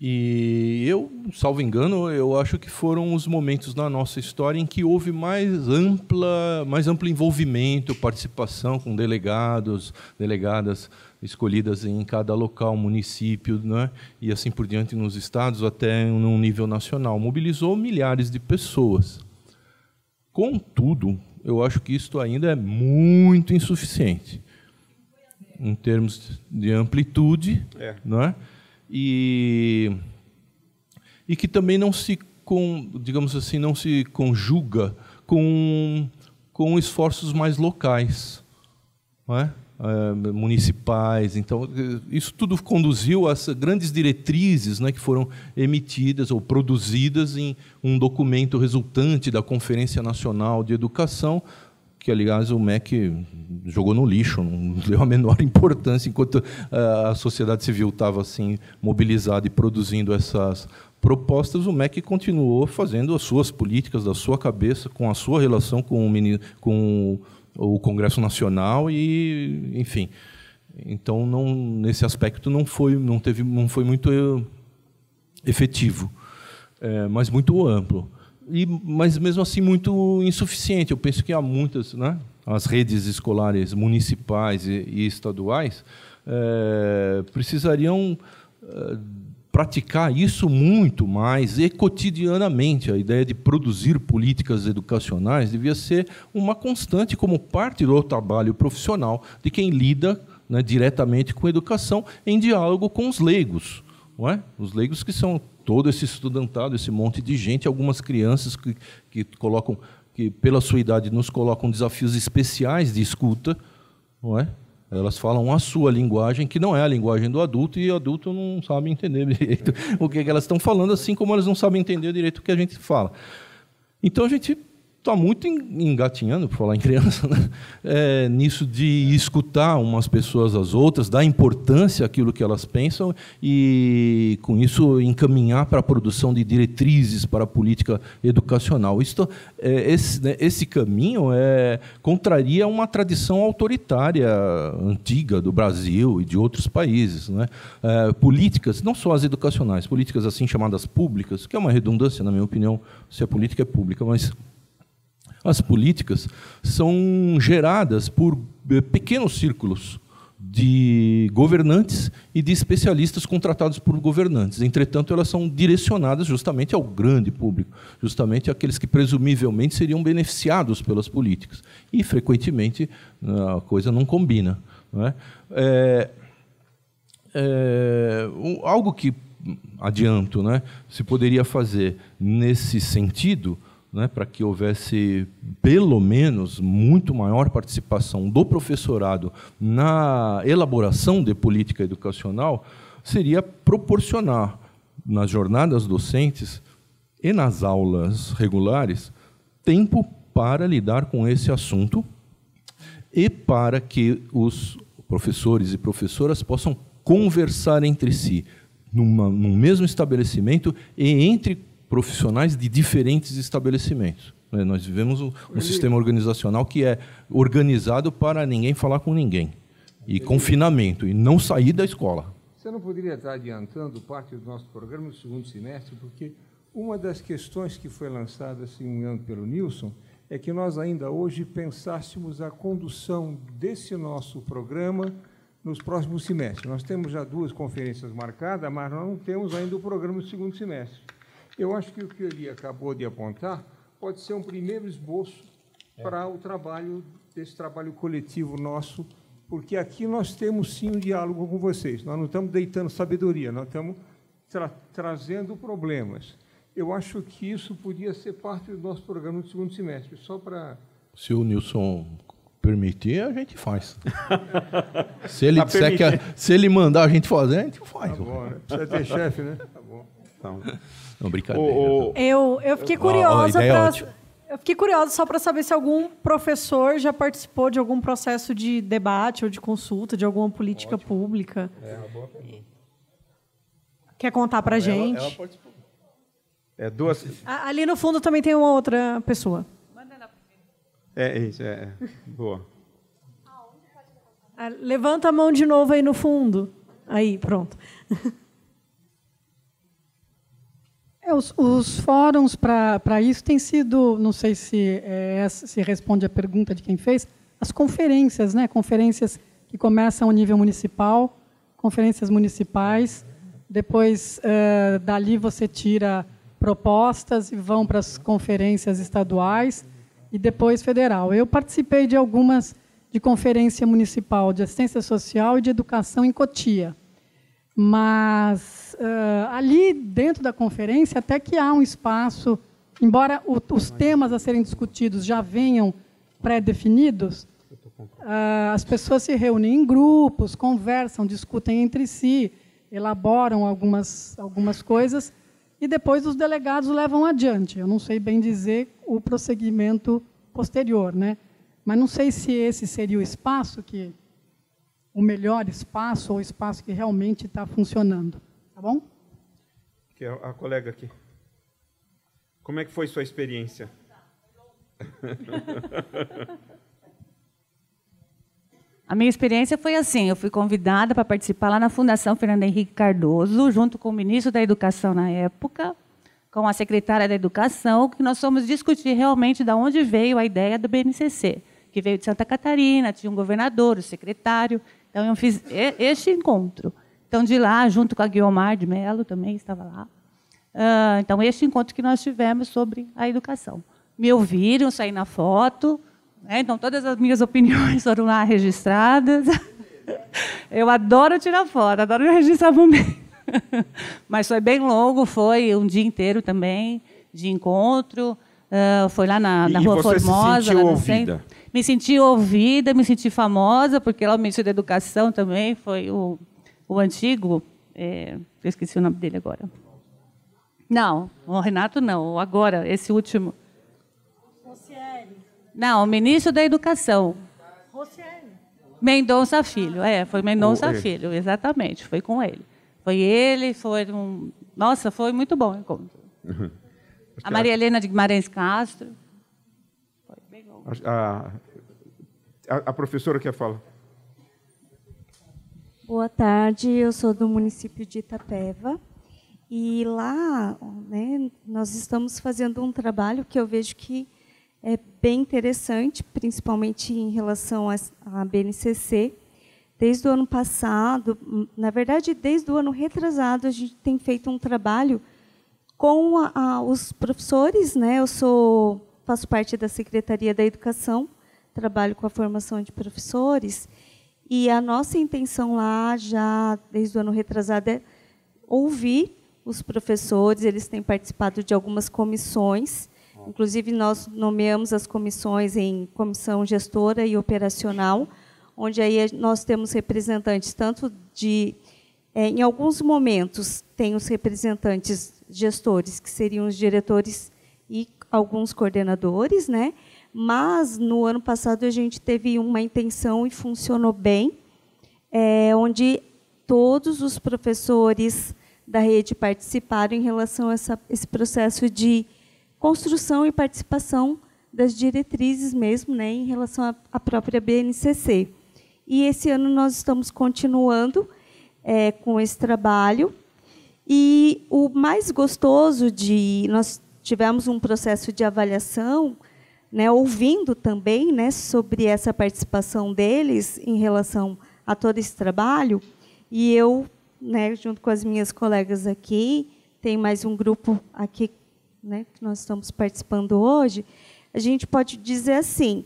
E eu, salvo engano, eu acho que foram os momentos na nossa história em que houve mais amplo envolvimento, participação com delegados, delegadas escolhidas em cada local, município, né? E assim por diante nos estados, até num nível nacional. Mobilizou milhares de pessoas. Contudo, eu acho que isto ainda é muito insuficiente em termos de amplitude, não é? E que também não se, digamos assim, não se conjuga com esforços mais locais, não é? Municipais. Então, isso tudo conduziu às grandes diretrizes, né, que foram emitidas ou produzidas em um documento resultante da Conferência Nacional de Educação, que, aliás, o MEC jogou no lixo, não deu a menor importância, enquanto a sociedade civil estava assim, mobilizada e produzindo essas propostas, o MEC continuou fazendo as suas políticas da sua cabeça, com a sua relação com o Congresso Nacional e, enfim. Então, nesse aspecto, não foi muito efetivo, mas muito amplo. Mas, mesmo assim, muito insuficiente. Eu penso que há muitas, né, as redes escolares municipais e estaduais precisariam praticar isso muito mais e cotidianamente. A ideia de produzir políticas educacionais devia ser uma constante como parte do trabalho profissional de quem lida, né, diretamente com a educação, em diálogo com os leigos. Não é? Os leigos que são todo esse estudantado, esse monte de gente, algumas crianças que pela sua idade nos colocam desafios especiais de escuta, não é? Elas falam a sua linguagem, que não é a linguagem do adulto, e o adulto não sabe entender direito o que elas estão falando, assim como elas não sabem entender direito o que a gente fala. Então, a gente está muito engatinhando, por falar em criança, né? Nisso de escutar umas pessoas às outras, dar importância àquilo que elas pensam e, com isso, encaminhar para a produção de diretrizes para a política educacional. Esse caminho contraria uma tradição autoritária antiga do Brasil e de outros países, né? Políticas, não só as educacionais, políticas assim chamadas públicas, que é uma redundância, na minha opinião, se a política é pública, mas as políticas são geradas por pequenos círculos de governantes e de especialistas contratados por governantes. Entretanto, elas são direcionadas justamente ao grande público, justamente àqueles que presumivelmente seriam beneficiados pelas políticas. E, frequentemente, a coisa não combina. Não é? Algo que, adianto, né, se poderia fazer nesse sentido, né, para que houvesse, pelo menos, muito maior participação do professorado na elaboração de política educacional, seria proporcionar, nas jornadas docentes e nas aulas regulares, tempo para lidar com esse assunto e para que os professores e professoras possam conversar entre si, num mesmo estabelecimento e entre profissionais de diferentes estabelecimentos. Nós vivemos um sistema organizacional que é organizado para ninguém falar com ninguém. E confinamento, e não sair da escola. Você não poderia estar adiantando parte do nosso programa no segundo semestre, porque uma das questões que foi lançada, se não me engano, pelo Nilson, é que nós ainda hoje pensássemos a condução desse nosso programa nos próximos semestres. Nós temos já 2 conferências marcadas, mas nós não temos ainda o programa no segundo semestre. Eu acho que o que ele acabou de apontar pode ser um primeiro esboço para o trabalho, desse trabalho coletivo nosso, porque aqui nós temos, sim, um diálogo com vocês. Nós não estamos deitando sabedoria, nós estamos trazendo problemas. Eu acho que isso podia ser parte do nosso programa no segundo semestre, só para... Se o Nilson permitir, a gente faz. Se ele disser se ele mandar a gente fazer, a gente faz. Tá bom, né? Precisa ter chefe, né? Tá bom. Então, não, brincadeira. Eu fiquei curiosa eu fiquei curiosa só para saber se algum professor já participou de algum processo de debate ou de consulta de alguma política pública. É uma boa pergunta. Quer contar para a gente? Ela participou. Duas... Ali no fundo também tem uma outra pessoa. Isso, boa. Levanta a mão de novo aí no fundo. Aí, pronto. Os fóruns para isso têm sido, não sei se responde a pergunta de quem fez, as conferências, né? Conferências que começam ao nível municipal, conferências municipais, depois dali você tira propostas e vão para as conferências estaduais e depois federal. Eu participei de algumas de conferência municipal de assistência social e de educação em Cotia. Mas ali dentro da conferência até que há um espaço, embora os temas a serem discutidos já venham pré-definidos, as pessoas se reúnem em grupos, conversam, discutem entre si, elaboram algumas coisas e depois os delegados levam adiante. Eu não sei bem dizer o prosseguimento posterior, né? Mas não sei se esse seria o espaço o melhor espaço ou o espaço que realmente está funcionando. Tá bom? Que é a colega aqui. Como é que foi sua experiência? A minha experiência foi assim, eu fui convidada para participar lá na Fundação Fernando Henrique Cardoso, junto com o ministro da Educação na época, com a secretária da Educação, que nós fomos discutir realmente de onde veio a ideia do BNCC, que veio de Santa Catarina, tinha um governador, o secretário. Então, eu fiz este encontro. Então, de lá, junto com a Guiomar de Mello, também estava lá. Então, este encontro que nós tivemos sobre a educação. Me ouviram, saí na foto. Então, todas as minhas opiniões foram lá registradas. Eu adoro tirar foto, adoro registrar momento. Mas foi bem longo, foi um dia inteiro também de encontro. Foi lá na Rua Formosa. Se sentiu ouvida? Me senti ouvida, me senti famosa, porque lá o ministro da Educação também foi o antigo... eu esqueci o nome dele agora. Não, o Renato não, agora, esse último... Não, o ministro da Educação. Mendonça Filho, foi Mendonça Filho, exatamente, foi com ele. Foi ele, Nossa, foi muito bom o encontro. A Maria Helena de Guimarães Castro. Foi bem longo. A professora quer falar. Boa tarde, eu sou do município de Itapeva. E lá, né, nós estamos fazendo um trabalho que eu vejo que é bem interessante, principalmente em relação à BNCC. Desde o ano passado, na verdade, desde o ano retrasado, a gente tem feito um trabalho com os professores, né? Faço parte da Secretaria da Educação, trabalho com a formação de professores, e a nossa intenção lá, já desde o ano retrasado, é ouvir os professores. Eles têm participado de algumas comissões. Inclusive, nós nomeamos as comissões em comissão gestora e operacional, onde aí nós temos representantes tanto de... em alguns momentos, tem os representantes gestores, que seriam os diretores e alguns coordenadores, né? Mas, no ano passado, a gente teve uma intenção e funcionou bem, onde todos os professores da rede participaram em relação a esse processo de construção e participação das diretrizes mesmo, né, em relação à própria BNCC. E esse ano nós estamos continuando com esse trabalho. E o mais gostoso nós tivemos um processo de avaliação, né, ouvindo também, né, sobre essa participação deles em relação a todo esse trabalho. E eu, né, junto com as minhas colegas aqui, tem mais um grupo aqui, né, que nós estamos participando hoje, a gente pode dizer assim,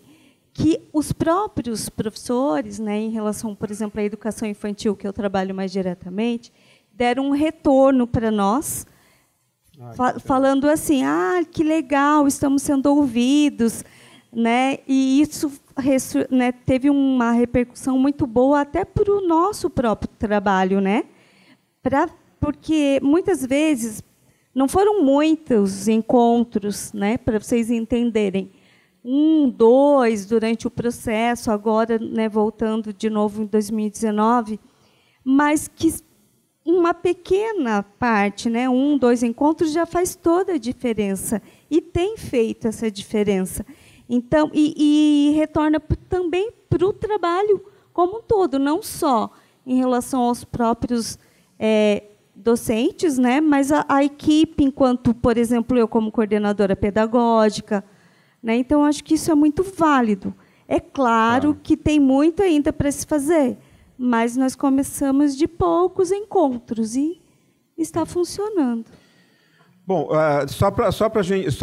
que os próprios professores, né, em relação, por exemplo, à educação infantil, que eu trabalho mais diretamente, deram um retorno para nós, falando assim, que legal, estamos sendo ouvidos, né? E isso, né, teve uma repercussão muito boa até para o nosso próprio trabalho, né? Porque muitas vezes não foram muitos encontros, né, para vocês entenderem. 1, 2 durante o processo, agora, né, voltando de novo em 2019, mas que uma pequena parte, né, 1, 2 encontros já faz toda a diferença e tem feito essa diferença. Então, e retorna também para o trabalho como um todo, não só em relação aos próprios docentes, né, mas a equipe, enquanto, por exemplo, eu como coordenadora pedagógica, né, então acho que isso é muito válido. É claro que tem muito ainda para se fazer, mas nós começamos de poucos encontros e está funcionando. Bom, só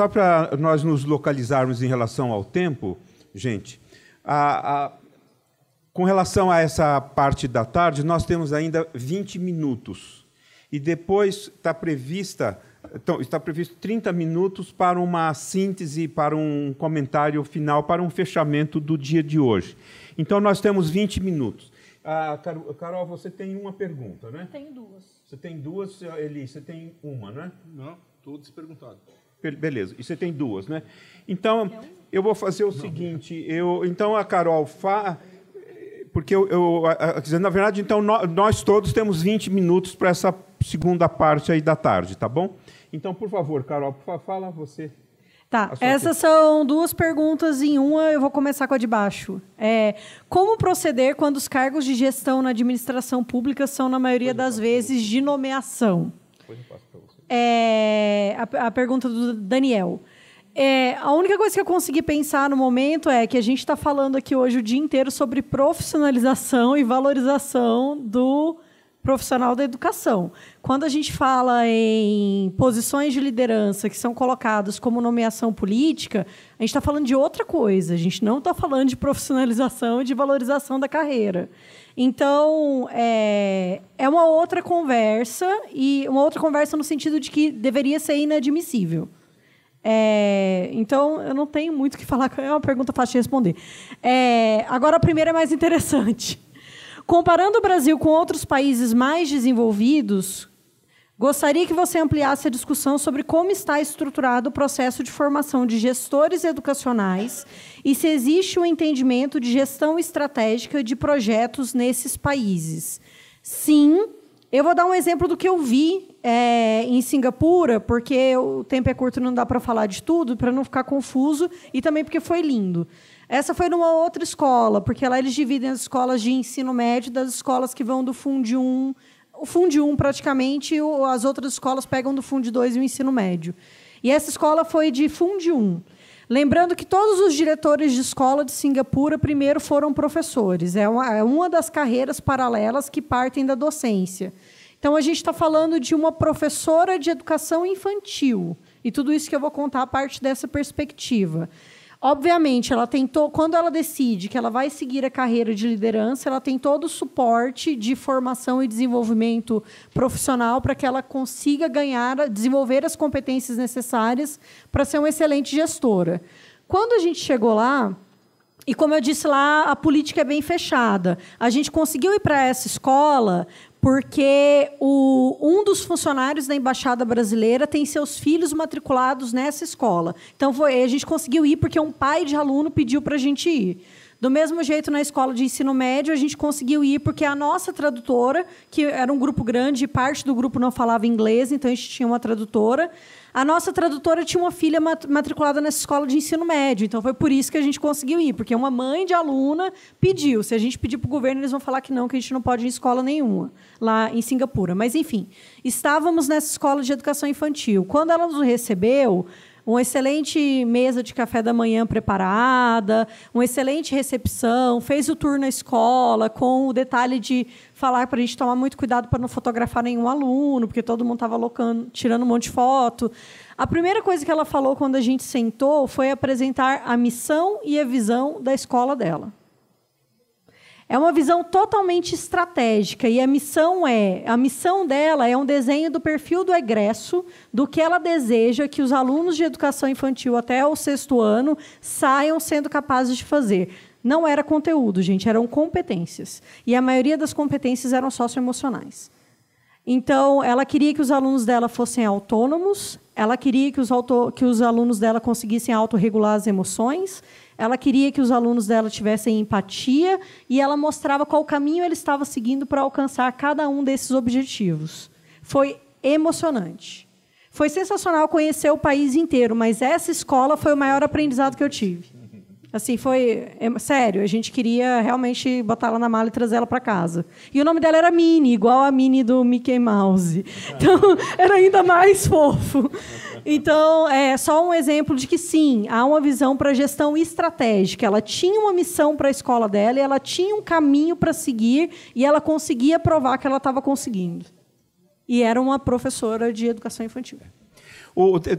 para nós nos localizarmos em relação ao tempo, gente, com relação a essa parte da tarde, nós temos ainda 20 minutos. E depois está previsto 30 minutos para uma síntese, para um comentário final, para um fechamento do dia de hoje. Então, nós temos 20 minutos. Carol, você tem uma pergunta, né? Tenho duas. Você tem duas, Eli, você tem uma, né? Não, todos perguntados. Beleza, e você tem duas, né? Então, eu vou fazer o seguinte, então a Carol porque na verdade, então, nós todos temos 20 minutos para essa segunda parte aí da tarde, tá bom? Então, por favor, Carol, fala você. Tá, essas são duas perguntas em uma, eu vou começar com a de baixo. Como proceder quando os cargos de gestão na administração pública são, na maioria das vezes, de nomeação? A pergunta do Daniel. A única coisa que eu consegui pensar no momento é que a gente está falando aqui hoje o dia inteiro sobre profissionalização e valorização do profissional da educação. Quando a gente fala em posições de liderança que são colocadas como nomeação política, a gente está falando de outra coisa. A gente não está falando de profissionalização e de valorização da carreira. Então, é uma outra conversa, e uma outra conversa no sentido de que deveria ser inadmissível. Então, eu não tenho muito o que falar, é uma pergunta fácil de responder. Agora, a primeira é mais interessante. Comparando o Brasil com outros países mais desenvolvidos, gostaria que você ampliasse a discussão sobre como está estruturado o processo de formação de gestores educacionais e se existe um entendimento de gestão estratégica de projetos nesses países. Sim, eu vou dar um exemplo do que eu vi em Singapura, porque o tempo é curto e não dá para falar de tudo, para não ficar confuso, e também porque foi lindo. Essa foi numa outra escola, porque lá eles dividem as escolas de ensino médio das escolas que vão do Fundo 1. O Fundo 1, praticamente, as outras escolas pegam do Fundo 2 e o ensino médio. E essa escola foi de Fundo 1. Lembrando que todos os diretores de escola de Singapura primeiro foram professores. É uma das carreiras paralelas que partem da docência. Então, a gente está falando de uma professora de educação infantil. E tudo isso que eu vou contar parte dessa perspectiva. Obviamente, quando ela decide que ela vai seguir a carreira de liderança, ela tem todo o suporte de formação e desenvolvimento profissional para que ela consiga desenvolver as competências necessárias para ser uma excelente gestora. Quando a gente chegou lá, e como eu disse lá, a política é bem fechada. A gente conseguiu ir para essa escola porque um dos funcionários da Embaixada Brasileira tem seus filhos matriculados nessa escola. Então, a gente conseguiu ir porque um pai de aluno pediu para a gente ir. Do mesmo jeito, na escola de ensino médio, a gente conseguiu ir porque a nossa tradutora, que era um grupo grande, parte do grupo não falava inglês, então a gente tinha uma tradutora. A nossa tradutora tinha uma filha matriculada nessa escola de ensino médio, então foi por isso que a gente conseguiu ir, porque uma mãe de aluna pediu. Se a gente pedir para o governo, eles vão falar que a gente não pode ir em escola nenhuma, lá em Singapura. Mas, enfim, estávamos nessa escola de educação infantil. Quando ela nos recebeu, uma excelente mesa de café da manhã preparada, uma excelente recepção, fez o tour na escola, com o detalhe de falar para a gente tomar muito cuidado para não fotografar nenhum aluno, porque todo mundo estava tirando um monte de foto. A primeira coisa que ela falou quando a gente sentou foi apresentar a missão e a visão da escola dela. É uma visão totalmente estratégica, e a missão dela é um desenho do perfil do egresso, do que ela deseja que os alunos de educação infantil até o 6º ano saiam sendo capazes de fazer. Não era conteúdo, gente, eram competências. E a maioria das competências eram socioemocionais. Então, ela queria que os alunos dela fossem autônomos, ela queria que os alunos dela conseguissem autorregular as emoções, ela queria que os alunos dela tivessem empatia, e ela mostrava qual caminho ele estava seguindo para alcançar cada um desses objetivos. Foi emocionante. Foi sensacional conhecer o país inteiro, mas essa escola foi o maior aprendizado que eu tive. Assim, sério, a gente queria realmente botar ela na mala e trazer ela para casa. E o nome dela era Minnie, igual a Minnie do Mickey Mouse. Então, era ainda mais fofo. Então, é só um exemplo de que, sim, há uma visão para gestão estratégica. Ela tinha uma missão para a escola dela, e ela tinha um caminho para seguir, e ela conseguia provar que ela estava conseguindo. E era uma professora de educação infantil.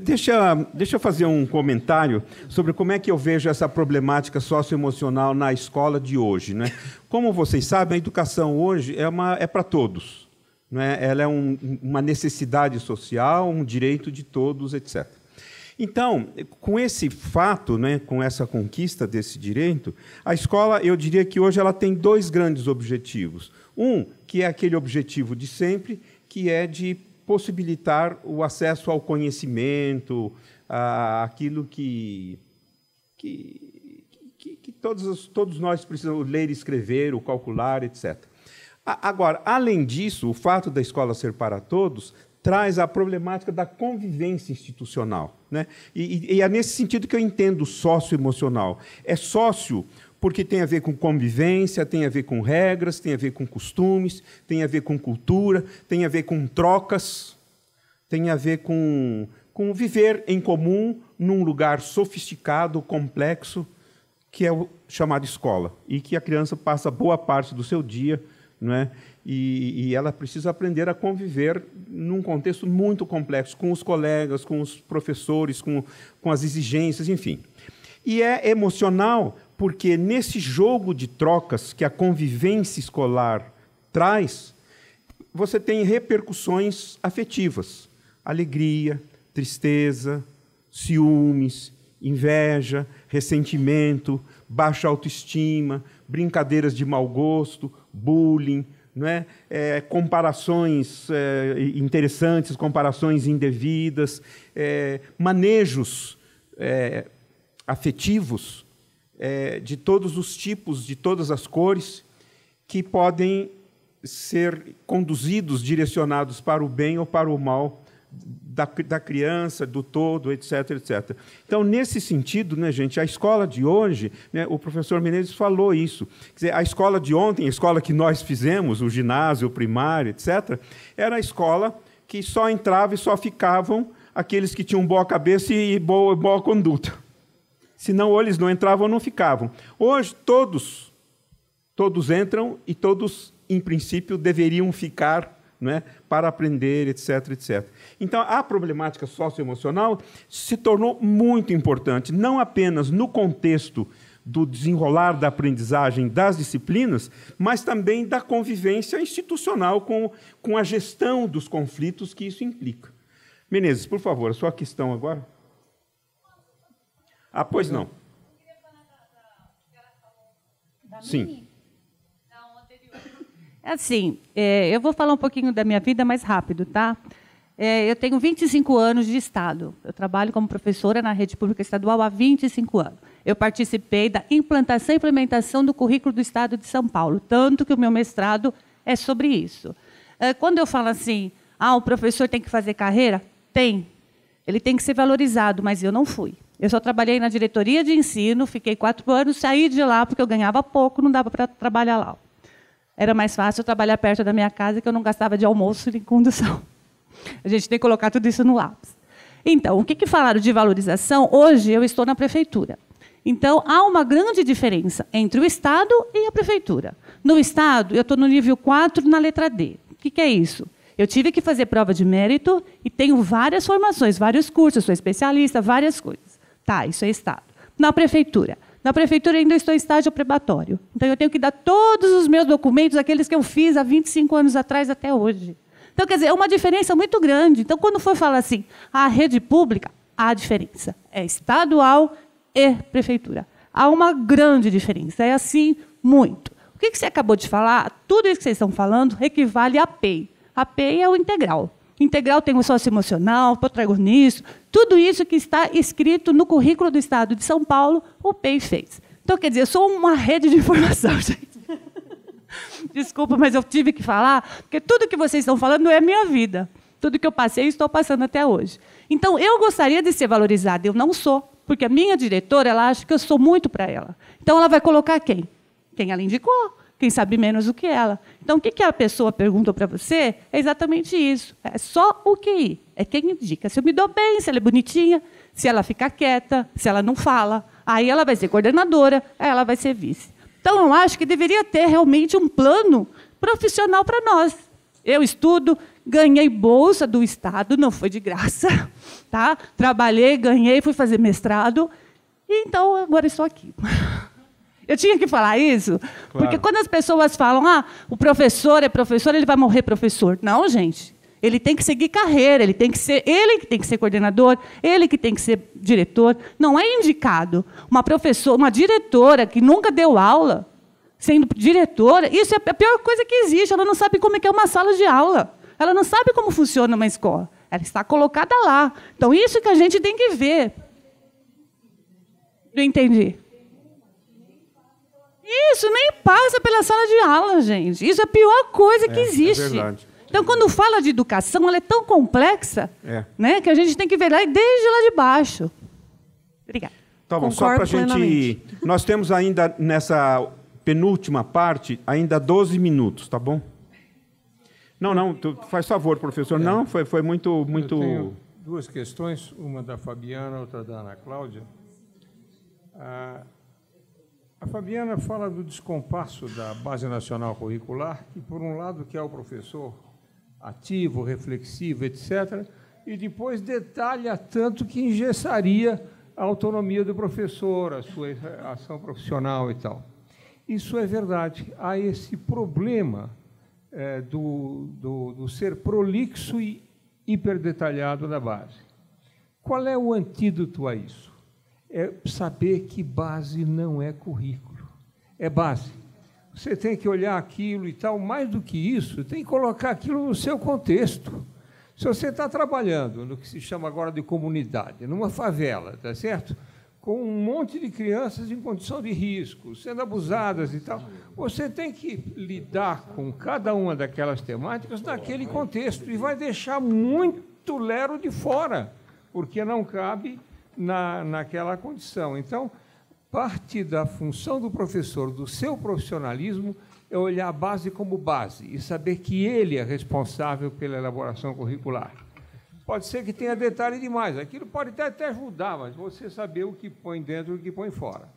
Deixa eu fazer um comentário sobre como é que eu vejo essa problemática socioemocional na escola de hoje, né? Como vocês sabem, a educação hoje é para todos, né? Ela é uma necessidade social, um direito de todos, etc. Então, com esse fato, né, com essa conquista desse direito, a escola, eu diria que hoje ela tem 2 grandes objetivos. Um, que é aquele objetivo de sempre, que é de possibilitar o acesso ao conhecimento, aquilo que todos nós precisamos ler, escrever, o calcular, etc. Agora, além disso, o fato da escola ser para todos traz a problemática da convivência institucional, né? E é nesse sentido que eu entendo socioemocional. É sócio porque tem a ver com convivência, tem a ver com regras, tem a ver com costumes, tem a ver com cultura, tem a ver com trocas, tem a ver com viver em comum num lugar sofisticado, complexo, que é o chamado escola, e que a criança passa boa parte do seu dia, não é? E ela precisa aprender a conviver num contexto muito complexo, com os colegas, com os professores, com as exigências, enfim. E é emocional porque, nesse jogo de trocas que a convivência escolar traz, você tem repercussões afetivas, alegria, tristeza, ciúmes, inveja, ressentimento, baixa autoestima, brincadeiras de mau gosto, bullying, não é? Comparações interessantes, comparações indevidas, manejos afetivos de todos os tipos, de todas as cores, que podem ser conduzidos, direcionados para o bem ou para o mal da criança, do todo, etc., etc. Então, nesse sentido, né, gente, a escola de hoje, né, o professor Menezes falou isso. Quer dizer, a escola de ontem, a escola que nós fizemos, o ginásio, o primário, etc., era a escola que só entrava e só ficavam aqueles que tinham boa cabeça e boa conduta. Senão, ou eles não entravam ou não ficavam. Hoje, todos entram e todos, em princípio, deveriam ficar, né, para aprender, etc., etc. Então, a problemática socioemocional se tornou muito importante, não apenas no contexto do desenrolar da aprendizagem das disciplinas, mas também da convivência institucional com a gestão dos conflitos que isso implica. Menezes, por favor, a sua questão agora. Pois não. Sim. Assim, eu vou falar um pouquinho da minha vida mais rápido, tá? Eu tenho 25 anos de Estado. Eu trabalho como professora na rede pública estadual há 25 anos. Eu participei da implantação e implementação do currículo do Estado de São Paulo, tanto que o meu mestrado é sobre isso. Quando eu falo assim, o professor tem que fazer carreira? Tem. Ele tem que ser valorizado, mas eu não fui. Eu só trabalhei na diretoria de ensino, fiquei 4 anos, saí de lá porque eu ganhava pouco, não dava para trabalhar lá. Era mais fácil eu trabalhar perto da minha casa, que eu não gastava de almoço nem condução. A gente tem que colocar tudo isso no lápis. Então, o que falaram de valorização? Hoje eu estou na prefeitura. Então, há uma grande diferença entre o Estado e a prefeitura. No Estado, eu estou no nível 4, na letra D. O que é isso? Eu tive que fazer prova de mérito e tenho várias formações, vários cursos, sou especialista, várias coisas. Tá, isso é Estado. Na prefeitura ainda estou em estágio probatório. Então, eu tenho que dar todos os meus documentos, aqueles que eu fiz há 25 anos atrás até hoje. Então, quer dizer, é uma diferença muito grande. Então, quando for falar assim, a rede pública, há diferença. É estadual e prefeitura. Há uma grande diferença. É assim, muito. O que você acabou de falar, tudo isso que vocês estão falando, equivale a PEI. A PEI é o integral. Integral tem o socioemocional, protagonismo, tudo isso que está escrito no currículo do Estado de São Paulo, o PEI fez. Então, quer dizer, eu sou uma rede de informação, gente. Desculpa, mas eu tive que falar, porque tudo que vocês estão falando é a minha vida. Tudo que eu passei, estou passando até hoje. Então, eu gostaria de ser valorizada, eu não sou, porque a minha diretora, ela acha que eu sou muito para ela. Então, ela vai colocar quem? Quem ela indicou, quem sabe menos do que ela. Então, o que a pessoa perguntou para você é exatamente isso. É só o QI. É quem indica. Se eu me dou bem, se ela é bonitinha, se ela fica quieta, se ela não fala. Aí ela vai ser coordenadora, aí ela vai ser vice. Então, eu acho que deveria ter realmente um plano profissional para nós. Eu estudo, ganhei bolsa do Estado, não foi de graça. Tá? Trabalhei, ganhei, fui fazer mestrado. E, então, agora estou aqui. Eu tinha que falar isso, claro. Porque quando as pessoas falam, o professor é professor, ele vai morrer professor. Não, gente. Ele tem que seguir carreira, ele que tem que ser coordenador, ele que tem que ser diretor. Não é indicado. Uma professora, uma diretora que nunca deu aula, sendo diretora, isso é a pior coisa que existe. Ela não sabe como é que é uma sala de aula. Ela não sabe como funciona uma escola. Ela está colocada lá. Então, isso que a gente tem que ver. Não entendi. Isso nem passa pela sala de aula, gente. Isso é a pior coisa que existe. É verdade. Então, quando fala de educação, ela é tão complexa, né, que a gente tem que ver lá desde lá de baixo. Obrigada. Tá bom, só para a gente... Nós temos ainda, nessa penúltima parte, ainda 12 minutos, tá bom? Não, faz favor, professor. Não, foi muito... Eu tenho 2 questões, uma da Fabiana, outra da Ana Cláudia. A Fabiana fala do descompasso da Base Nacional Curricular, que, por um lado, quer o professor ativo, reflexivo, etc., e depois detalha tanto que engessaria a autonomia do professor, a sua ação profissional e tal. Isso é verdade. Há esse problema do ser prolixo e hiperdetalhado da base. Qual é o antídoto a isso? É saber que base não é currículo, é base. Você tem que olhar aquilo e tal, mais do que isso, tem que colocar aquilo no seu contexto. Se você está trabalhando no que se chama agora de comunidade, numa favela, tá certo? Com um monte de crianças em condição de risco, sendo abusadas e tal, você tem que lidar com cada uma daquelas temáticas naquele contexto e vai deixar muito lero de fora, porque não cabe naquela condição. Então, parte da função do professor, do seu profissionalismo, é olhar a base como base e saber que ele é responsável pela elaboração curricular. Pode ser que tenha detalhe demais, aquilo pode até ajudar, mas você saber o que põe dentro e o que põe fora.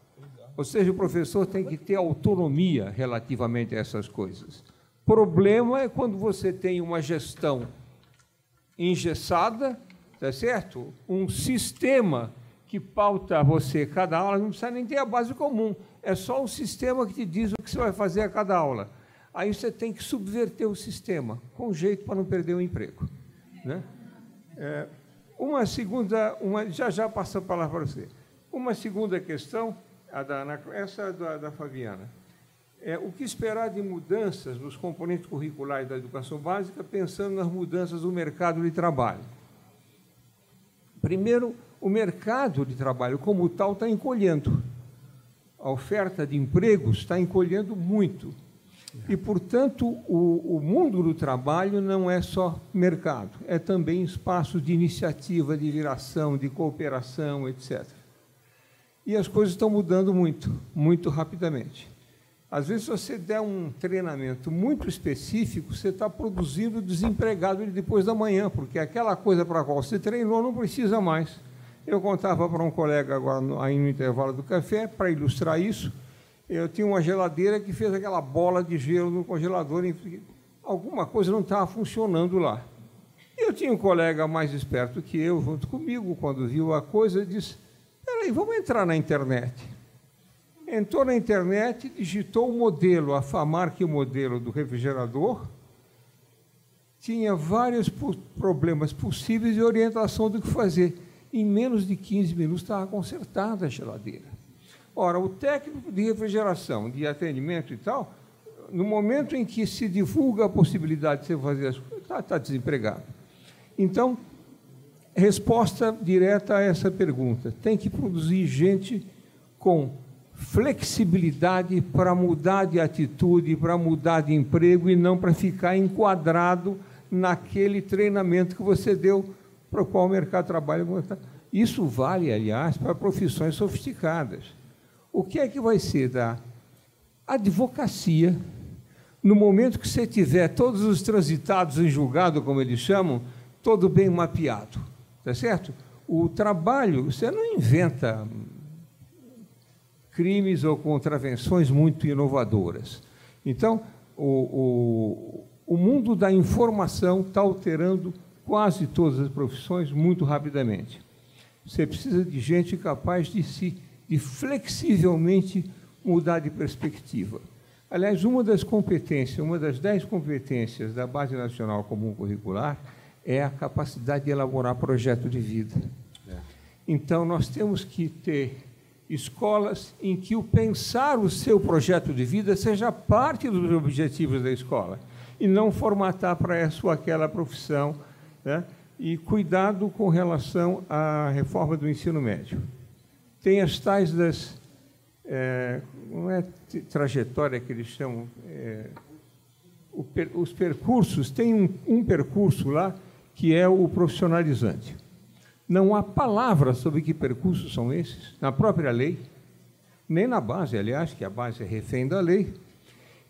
Ou seja, o professor tem que ter autonomia relativamente a essas coisas. O problema é quando você tem uma gestão engessada, tá certo? Um sistema que pauta você cada aula, não precisa nem ter a base comum, é só um sistema que te diz o que você vai fazer a cada aula. Aí você tem que subverter o sistema, com jeito para não perder o emprego. Né? Uma segunda, já passo a palavra para você. Uma segunda questão, essa da Fabiana. O que esperar de mudanças nos componentes curriculares da educação básica, pensando nas mudanças do mercado de trabalho? Primeiro, o mercado de trabalho como tal está encolhendo. A oferta de empregos está encolhendo muito. E, portanto, o mundo do trabalho não é só mercado, é também espaço de iniciativa, de viração, de cooperação, etc. E as coisas estão mudando muito, muito rapidamente. Às vezes, se você der um treinamento muito específico, você está produzindo desempregado depois da manhã, porque aquela coisa para a qual você treinou não precisa mais. Eu contava para um colega agora, aí no intervalo do café, para ilustrar isso, eu tinha uma geladeira que fez aquela bola de gelo no congelador, e alguma coisa não estava funcionando lá. E eu tinha um colega mais esperto que eu, junto comigo, quando viu a coisa, disse, peraí, vamos entrar na internet. Entrou na internet, digitou o modelo, a FAMARC, o modelo do refrigerador, tinha vários problemas possíveis e orientação do que fazer. Em menos de 15 minutos estava consertada a geladeira. Ora, o técnico de refrigeração, de atendimento e tal, no momento em que se divulga a possibilidade de você fazer as coisas, está desempregado. Então, resposta direta a essa pergunta. Tem que produzir gente com flexibilidade para mudar de atitude, para mudar de emprego e não para ficar enquadrado naquele treinamento que você deu para o qual o mercado de trabalho... Isso vale, aliás, para profissões sofisticadas. O que é que vai ser da advocacia no momento que você tiver todos os transitados em julgado, como eles chamam, todo bem mapeado, tá certo? O trabalho, você não inventa crimes ou contravenções muito inovadoras. Então, o mundo da informação está alterando quase todas as profissões muito rapidamente. Você precisa de gente capaz de flexivelmente mudar de perspectiva. Aliás, uma das 10 competências da Base Nacional Comum Curricular é a capacidade de elaborar projeto de vida. Então, nós temos que ter escolas em que o pensar o seu projeto de vida seja parte dos objetivos da escola e não formatar para essa ou aquela profissão, né? E cuidado com relação à reforma do ensino médio. Tem as tais das... não é trajetória que eles chamam... os percursos, tem um percurso lá que é o profissionalizante. Não há palavra sobre que percursos são esses, na própria lei, nem na base, aliás, que a base é refém da lei.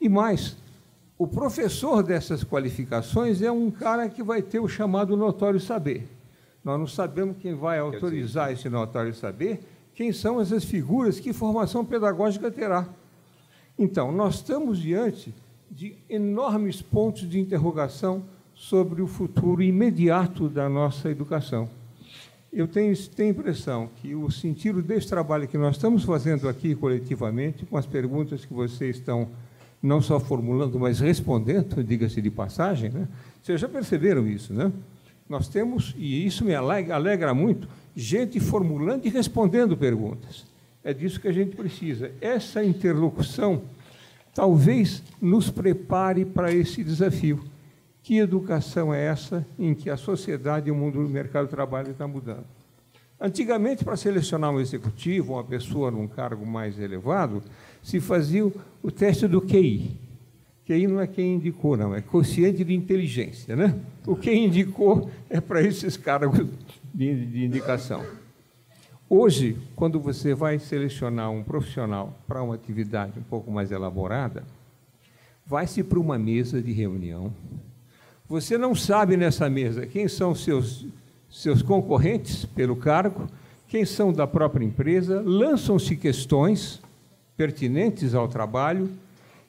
E mais, o professor dessas qualificações é um cara que vai ter o chamado notório saber. Nós não sabemos quem vai autorizar esse notório saber, quem são essas figuras, que formação pedagógica terá. Então, nós estamos diante de enormes pontos de interrogação sobre o futuro imediato da nossa educação. Eu tenho a impressão que o sentido desse trabalho que nós estamos fazendo aqui coletivamente, com as perguntas que vocês estão não só formulando, mas respondendo, diga-se de passagem, né? Vocês já perceberam isso, né? Nós temos, e isso me alegra muito, gente formulando e respondendo perguntas. É disso que a gente precisa. Essa interlocução talvez nos prepare para esse desafio. Que educação é essa em que a sociedade e o mundo do mercado de trabalho está mudando? Antigamente, para selecionar um executivo, uma pessoa num cargo mais elevado, se fazia o teste do QI. QI não é quem indicou, não, é quociente de inteligência, né? O que indicou é para esses cargos de indicação. Hoje, quando você vai selecionar um profissional para uma atividade um pouco mais elaborada, vai-se para uma mesa de reunião. Você não sabe nessa mesa quem são seus concorrentes pelo cargo, quem são da própria empresa, lançam-se questões pertinentes ao trabalho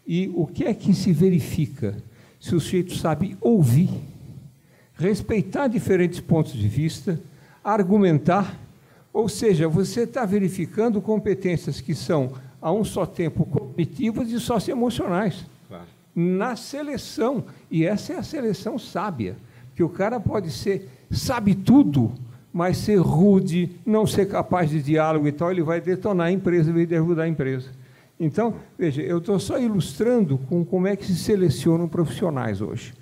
e o que é que se verifica? Se o sujeito sabe ouvir, respeitar diferentes pontos de vista, argumentar, ou seja, você está verificando competências que são, a um só tempo, cognitivas e socioemocionais. Claro. Na seleção, e essa é a seleção sábia, que o cara pode sabe tudo, mas ser rude, não ser capaz de diálogo e tal, ele vai detonar a empresa, vai derrubar a empresa. Então, veja, eu estou só ilustrando com como é que se selecionam profissionais hoje.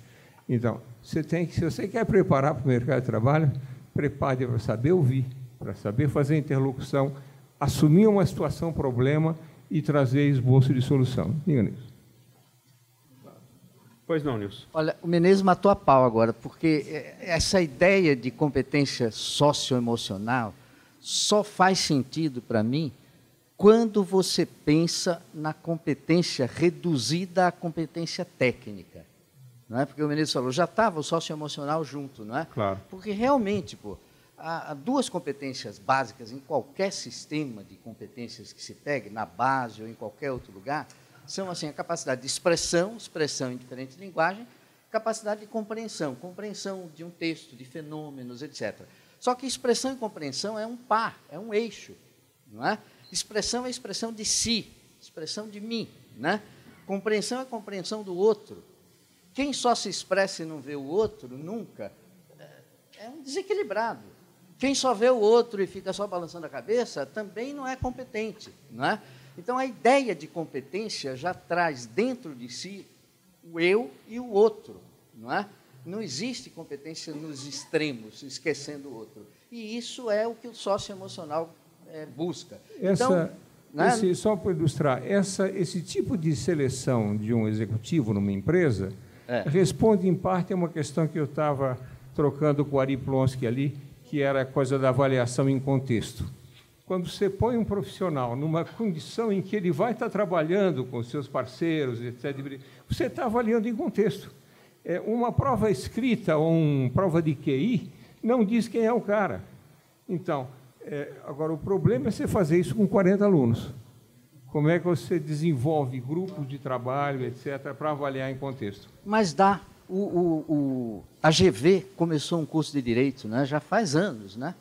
Então, se você quer preparar para o mercado de trabalho, prepare para saber ouvir, para saber fazer interlocução, assumir uma situação, problema e trazer esboço de solução. Diga, Nilson. Pois não, Nilson. Olha, o Menezes matou a pau agora, porque essa ideia de competência socioemocional só faz sentido para mim quando você pensa na competência reduzida à competência técnica. Não é? Porque o Menezes falou, já estava o socioemocional junto, não é? Claro. Porque realmente, há duas competências básicas em qualquer sistema de competências que se pegue, na base ou em qualquer outro lugar, são assim, a capacidade de expressão em diferentes linguagens, capacidade de compreensão de um texto, de fenômenos, etc. Só que expressão e compreensão é um par, é um eixo, não é? Expressão é expressão de si, expressão de mim, né? Compreensão é compreensão do outro. Quem só se expressa e não vê o outro, nunca, é um desequilibrado. Quem só vê o outro e fica só balançando a cabeça, também não é competente, não é? Então, a ideia de competência já traz dentro de si o eu e o outro, não é? Não existe competência nos extremos, esquecendo o outro. E isso é o que o socioemocional busca. Só para ilustrar, esse tipo de seleção de um executivo numa empresa responde, em parte, a uma questão que eu estava trocando com o Ari Plonsky ali, que era a coisa da avaliação em contexto. Quando você põe um profissional numa condição em que ele vai estar trabalhando com seus parceiros, etc., você está avaliando em contexto. Uma prova escrita ou uma prova de QI não diz quem é o cara. Então, agora, o problema é você fazer isso com 40 alunos. Como é que você desenvolve grupos de trabalho, etc., para avaliar em contexto? Mas dá. A GV começou um curso de Direito, né? Já faz anos, né?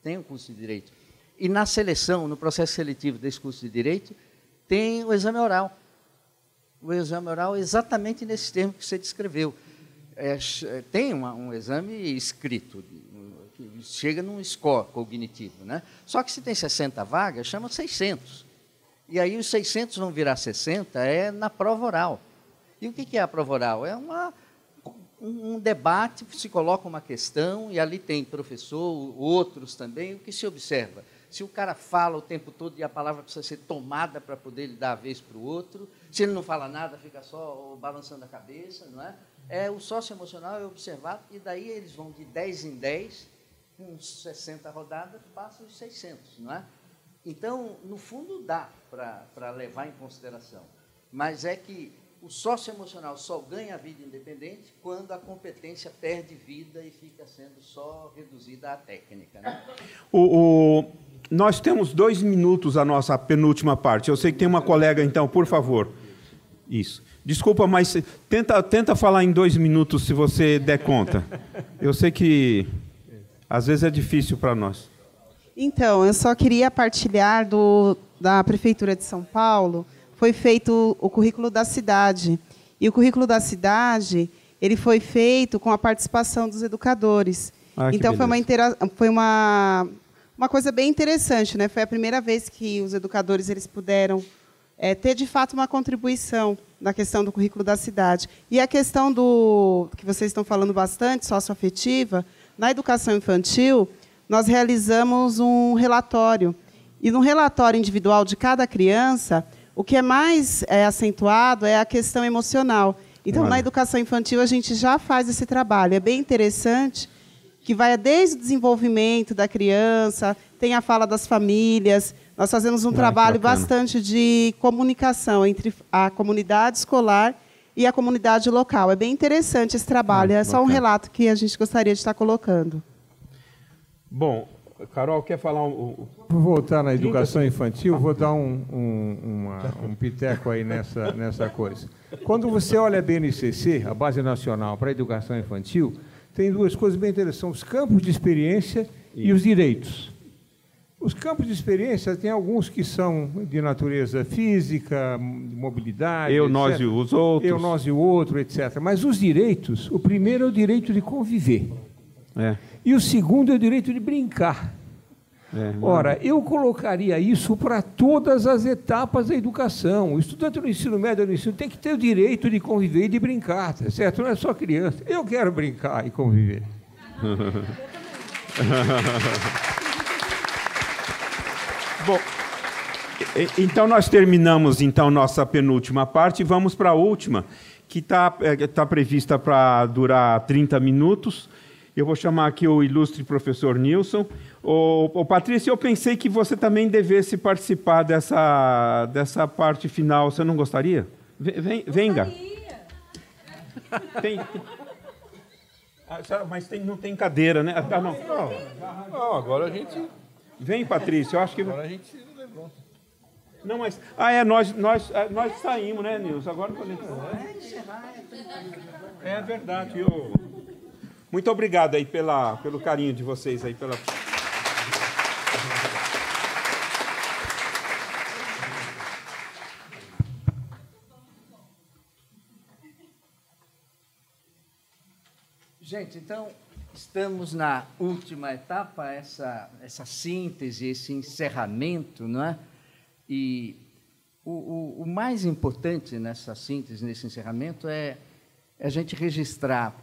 Tem um curso de Direito. E na seleção, no processo seletivo desse curso de Direito, tem o exame oral. O exame oral é exatamente nesse termo que você descreveu. Tem um exame escrito, que chega num score cognitivo, né? Só que se tem 60 vagas, chama 600. E aí os 600 vão virar 60, na prova oral. E o que é a prova oral? É um debate, se coloca uma questão, e ali tem professor, outros também, o que se observa? Se o cara fala o tempo todo e a palavra precisa ser tomada para poder ele dar a vez para o outro, se ele não fala nada, fica só balançando a cabeça, não é? O socioemocional é observado, e daí eles vão de 10 em 10, com 60 rodadas, passam os 600, não é? Então, no fundo, dá para levar em consideração. Mas é que o socioemocional só ganha vida independente quando a competência perde vida e fica sendo só reduzida à técnica, né? Nós temos 2 minutos a nossa penúltima parte. Eu sei que tem uma colega, então, por favor. Isso. Desculpa, mas tenta falar em 2 minutos, se você der conta. Eu sei que, às vezes, é difícil para nós. Então, eu só queria partilhar da Prefeitura de São Paulo. Foi feito o currículo da cidade. E o currículo da cidade, ele foi feito com a participação dos educadores. Então, foi uma coisa bem interessante, né? Foi a primeira vez que os educadores eles puderam ter, de fato, uma contribuição na questão do currículo da cidade. E a questão que vocês estão falando bastante, socioafetiva, na educação infantil, nós realizamos um relatório. E no relatório individual de cada criança, o que é mais acentuado é a questão emocional. Então, na educação infantil, a gente já faz esse trabalho. É bem interessante, que vai desde o desenvolvimento da criança, tem a fala das famílias. Nós fazemos um trabalho bastante de comunicação entre a comunidade escolar e a comunidade local. É bem interessante esse trabalho. É só um relato que a gente gostaria de estar colocando. Bom, Carol, quer falar? Vou voltar na educação infantil, vou dar um piteco aí nessa coisa. Quando você olha a BNCC, a Base Nacional para a Educação Infantil, tem 2 coisas bem interessantes, os campos de experiência e os direitos. Os campos de experiência tem alguns que são de natureza física, mobilidade, eu, etc. nós e os outros. Eu, nós e o outro, etc. Mas os direitos, o primeiro é o direito de conviver. E o segundo é o direito de brincar. Ora, eu colocaria isso para todas as etapas da educação. O estudante no ensino médio, no ensino, tem que ter o direito de conviver e de brincar, tá certo? Não é só criança. Eu quero brincar e conviver. Bom, então nós terminamos então nossa penúltima parte e vamos para a última, que tá prevista para durar 30 minutos. Eu vou chamar aqui o ilustre professor Nilson. Patrícia, eu pensei que você também devesse participar dessa parte final. Você não gostaria? Venga. Mas não tem cadeira, né? Não, agora a gente... Vem, Patrícia, eu acho que... Agora a gente levanta. Não, mas... nós saímos, né, Nilson? Agora não podemos... É verdade. Muito obrigado aí pelo carinho de vocês aí, pela... Gente, então, estamos na última etapa, essa síntese, esse encerramento, não é? E o mais importante nessa síntese, nesse encerramento, é a gente registrar,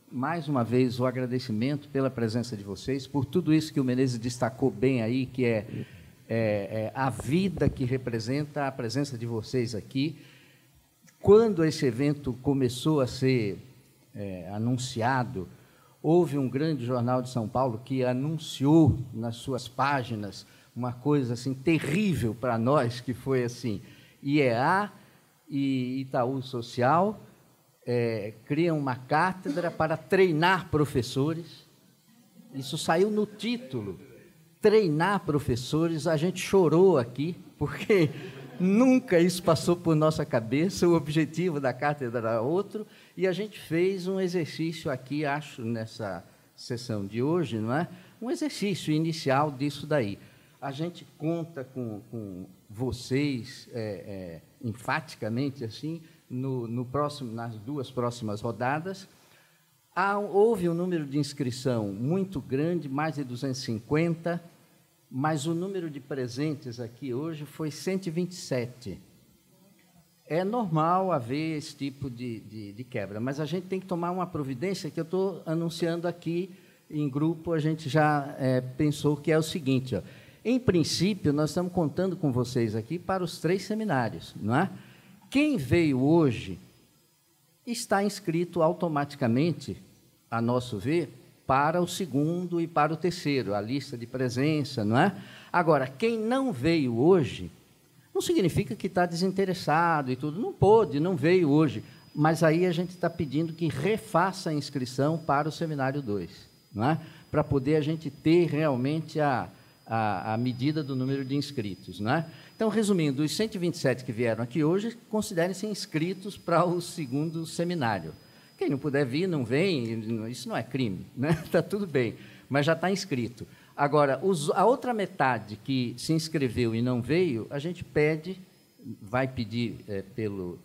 mais uma vez, o agradecimento pela presença de vocês, por tudo isso que o Menezes destacou bem aí, que é a vida que representa a presença de vocês aqui. Quando esse evento começou a ser anunciado, houve um grande jornal de São Paulo que anunciou nas suas páginas uma coisa assim terrível para nós, que foi assim: IEA e Itaú Social criam uma cátedra para treinar professores. Isso saiu no título, treinar professores. A gente chorou aqui, porque nunca isso passou por nossa cabeça. O objetivo da cátedra era outro, e a gente fez um exercício aqui, acho, nessa sessão de hoje, não é? Um exercício inicial disso daí. A gente conta com vocês, enfaticamente, assim, nas duas próximas rodadas. Houve um número de inscrição muito grande, mais de 250, mas o número de presentes aqui hoje foi 127. É normal haver esse tipo de quebra, mas a gente tem que tomar uma providência que eu estou anunciando aqui em grupo. A gente já pensou que é o seguinte, ó. Em princípio, nós estamos contando com vocês aqui para os 3 seminários, não é? Quem veio hoje está inscrito automaticamente, a nosso ver, para o segundo e para o terceiro, a lista de presença, não é? Agora, quem não veio hoje, não significa que está desinteressado e tudo, não pôde, não veio hoje, mas aí a gente está pedindo que refaça a inscrição para o seminário 2, não é? Para poder a gente ter realmente a medida do número de inscritos, não é? Então, resumindo, os 127 que vieram aqui hoje, considerem-se inscritos para o segundo seminário. Quem não puder vir, não vem, isso não é crime, né? Está tudo bem, mas já está inscrito. Agora, a outra metade que se inscreveu e não veio, a gente vai pedir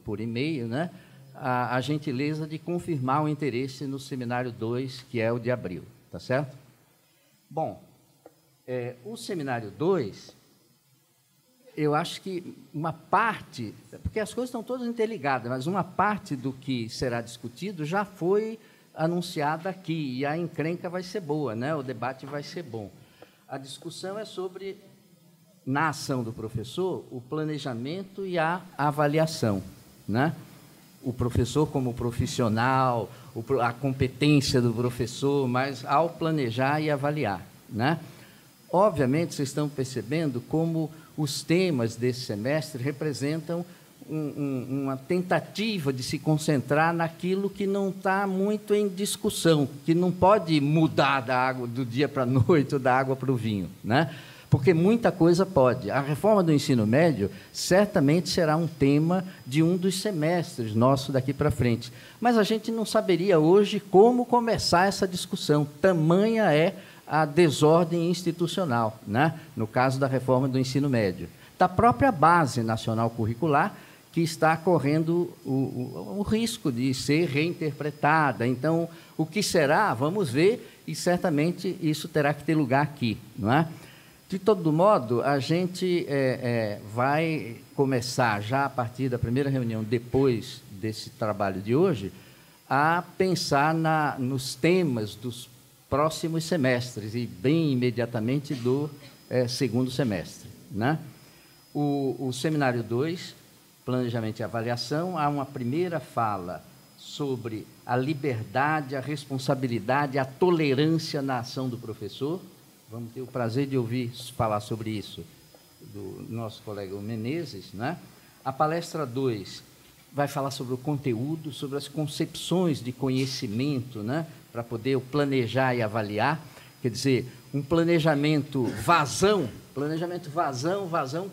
por e-mail, né, a gentileza de confirmar o interesse no seminário 2, que é o de abril, tá certo? Bom, o seminário 2, eu acho que uma parte, porque as coisas estão todas interligadas, mas uma parte do que será discutido já foi anunciada aqui, e a encrenca vai ser boa, né? O debate vai ser bom. A discussão é sobre, na ação do professor, o planejamento e a avaliação, né? O professor como profissional, a competência do professor, mas ao planejar e avaliar, né? Obviamente, vocês estão percebendo como os temas desse semestre representam uma tentativa de se concentrar naquilo que não está muito em discussão, que não pode mudar da água do dia para a noite ou da água para o vinho, né? Porque muita coisa pode. A reforma do ensino médio certamente será um tema de um dos semestres nosso daqui para frente. Mas a gente não saberia hoje como começar essa discussão. Tamanha é a desordem institucional, né? No caso da reforma do ensino médio. Da própria base nacional curricular, que está correndo o risco de ser reinterpretada. Então, o que será? Vamos ver, e certamente isso terá que ter lugar aqui, não é? De todo modo, a gente vai começar, já a partir da primeira reunião, depois desse trabalho de hoje, a pensar nos temas dos próximos semestres, e bem imediatamente do segundo semestre, né? O seminário 2, Planejamento e Avaliação, há uma primeira fala sobre a liberdade, a responsabilidade, a tolerância na ação do professor. Vamos ter o prazer de ouvir falar sobre isso do nosso colega Menezes, né? A palestra 2 vai falar sobre o conteúdo, sobre as concepções de conhecimento, né? Para poder planejar e avaliar. Quer dizer, um planejamento vazão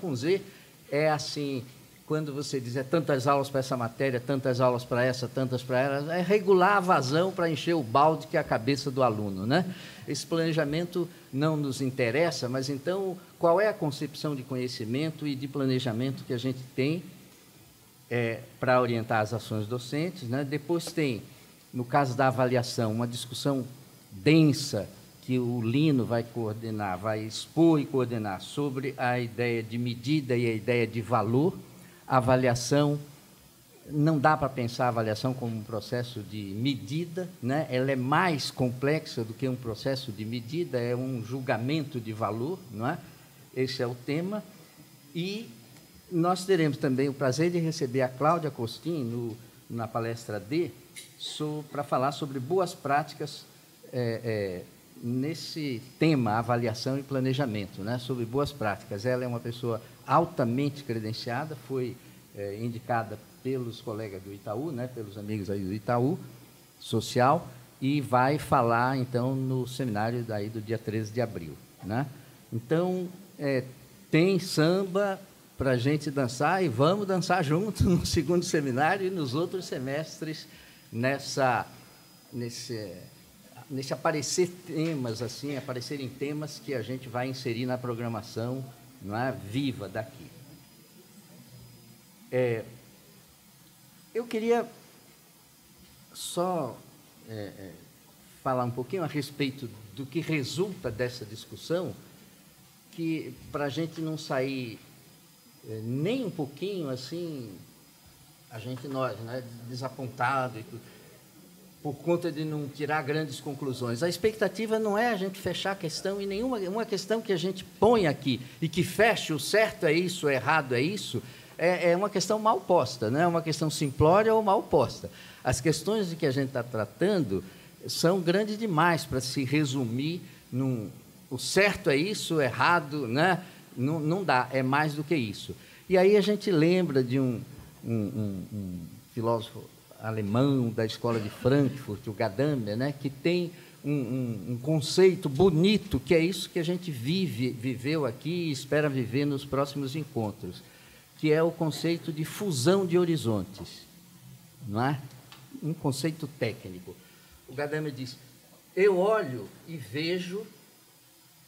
com Z, é assim, quando você diz tantas aulas para essa matéria, tantas aulas para essa, tantas para ela, é regular a vazão para encher o balde que é a cabeça do aluno, né? Esse planejamento não nos interessa, mas então qual é a concepção de conhecimento e de planejamento que a gente tem para orientar as ações docentes, né? Depois tem, no caso da avaliação, uma discussão densa que o Lino vai coordenar, vai expor e coordenar sobre a ideia de medida e a ideia de valor. A avaliação, não dá para pensar a avaliação como um processo de medida, né? Ela é mais complexa do que um processo de medida, é um julgamento de valor, não é? Esse é o tema. E nós teremos também o prazer de receber a Cláudia Costin na palestra D, para falar sobre boas práticas nesse tema, avaliação e planejamento, né? Sobre boas práticas. Ela é uma pessoa altamente credenciada, foi indicada pelos colegas do Itaú, né? Pelos amigos aí do Itaú Social, e vai falar, então, no seminário daí do dia 13 de abril, né? Então, tem samba para a gente dançar, e vamos dançar junto no segundo seminário e nos outros semestres nesse aparecer temas, assim, aparecerem temas que a gente vai inserir na programação, não é, viva daqui. Eu queria só falar um pouquinho a respeito do que resulta dessa discussão, que para a gente não sair nem um pouquinho assim, nós, né, desapontado e tudo, por conta de não tirar grandes conclusões. A expectativa não é a gente fechar a questão em uma questão que a gente põe aqui e que feche o certo é isso, o errado é isso, é uma questão mal posta, não é uma questão simplória ou mal posta. As questões de que a gente está tratando são grandes demais para se resumir o certo é isso, o errado, né? Não dá, é mais do que isso. E aí a gente lembra de um filósofo alemão da escola de Frankfurt, o Gadamer, né, que tem um conceito bonito, que é isso que a gente viveu aqui e espera viver nos próximos encontros, que é o conceito de fusão de horizontes, não é? Um conceito técnico. O Gadamer diz, eu olho e vejo,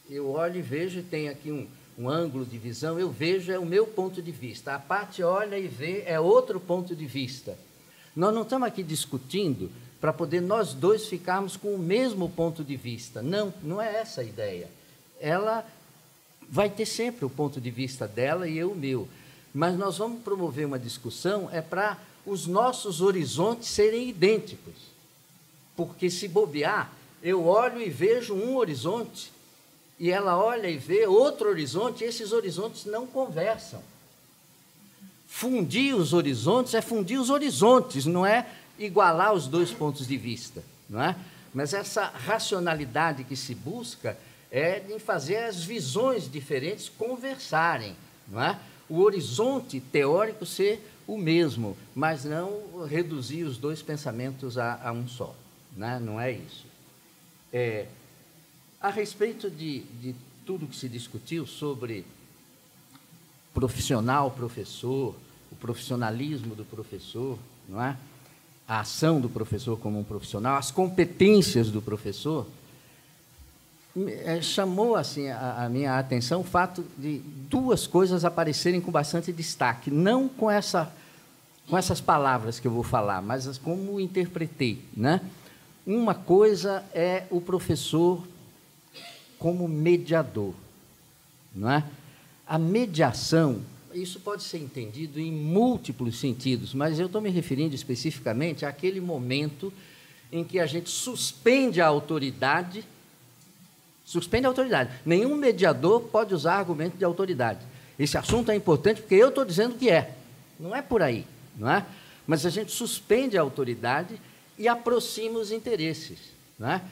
e tem aqui um ângulo de visão, eu vejo, é o meu ponto de vista. A Paty olha e vê, é outro ponto de vista. Nós não estamos aqui discutindo para poder nós dois ficarmos com o mesmo ponto de vista. Não é essa a ideia. Ela vai ter sempre o ponto de vista dela e eu o meu. Mas nós vamos promover uma discussão para os nossos horizontes serem idênticos. Porque, se bobear, eu olho e vejo um horizonte, e ela olha e vê outro horizonte, e esses horizontes não conversam. Fundir os horizontes é fundir os horizontes, não é igualar os dois pontos de vista, não é? Mas essa racionalidade que se busca é em fazer as visões diferentes conversarem, não é? O horizonte teórico ser o mesmo, mas não reduzir os dois pensamentos a um só, né? Não é isso. A respeito de tudo que se discutiu sobre professor, o profissionalismo do professor, não é? A ação do professor como um profissional, as competências do professor, chamou assim a minha atenção o fato de duas coisas aparecerem com bastante destaque, não com essas palavras que eu vou falar, mas como interpretei, né? Uma coisa é o professor como mediador. não é? A mediação, isso pode ser entendido em múltiplos sentidos, mas eu estou me referindo especificamente àquele momento em que a gente suspende a autoridade. Suspende a autoridade. Nenhum mediador pode usar argumento de autoridade. Esse assunto é importante porque eu estou dizendo que é. Não é por aí, não é? Mas a gente suspende a autoridade e aproxima os interesses, não é?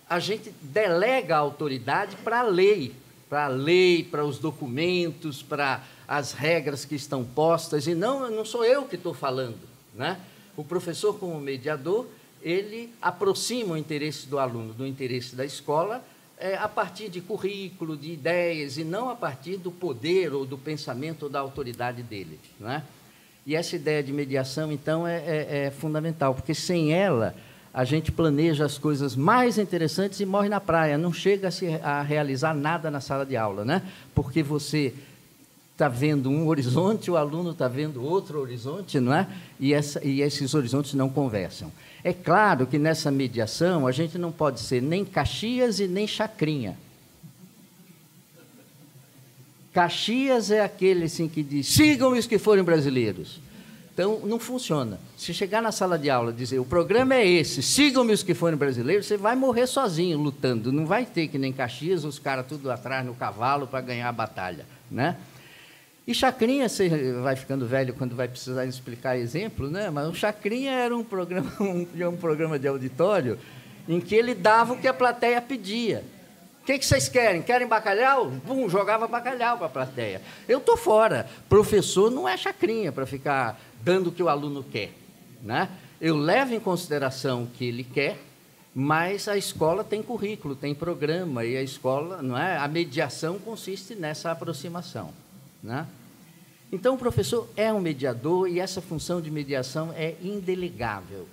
A gente delega a autoridade para a lei, para os documentos, para as regras que estão postas, e não sou eu que estou falando, né? O professor, como mediador, ele aproxima o interesse do aluno do interesse da escola a partir de currículo, de ideias, e não a partir do poder ou do pensamento ou da autoridade dele, não é? E essa ideia de mediação, então, é fundamental, porque sem ela a gente planeja as coisas mais interessantes e morre na praia, não chega a realizar nada na sala de aula, né? Porque você está vendo um horizonte, o aluno está vendo outro horizonte, não é? E esses horizontes não conversam. É claro que nessa mediação a gente não pode ser nem Caxias e nem Chacrinha. Caxias é aquele assim, que diz, sigam os que forem brasileiros. Então, não funciona. Se chegar na sala de aula e dizer, o programa é esse, sigam-me os que forem brasileiros, você vai morrer sozinho lutando. Não vai ter que nem Caxias, os caras tudo atrás no cavalo para ganhar a batalha, né? E Chacrinha, você vai ficando velho quando vai precisar explicar exemplo, né? Mas o Chacrinha era um programa de auditório em que ele dava o que a plateia pedia. O que vocês querem? Querem bacalhau? Bum, jogava bacalhau para a plateia. Eu estou fora. Professor não é Chacrinha para ficar dando o que o aluno quer, né? Eu levo em consideração o que ele quer, mas a escola tem currículo, tem programa, e a escola, não é? A mediação consiste nessa aproximação, né? Então, o professor é um mediador e essa função de mediação é indelegável,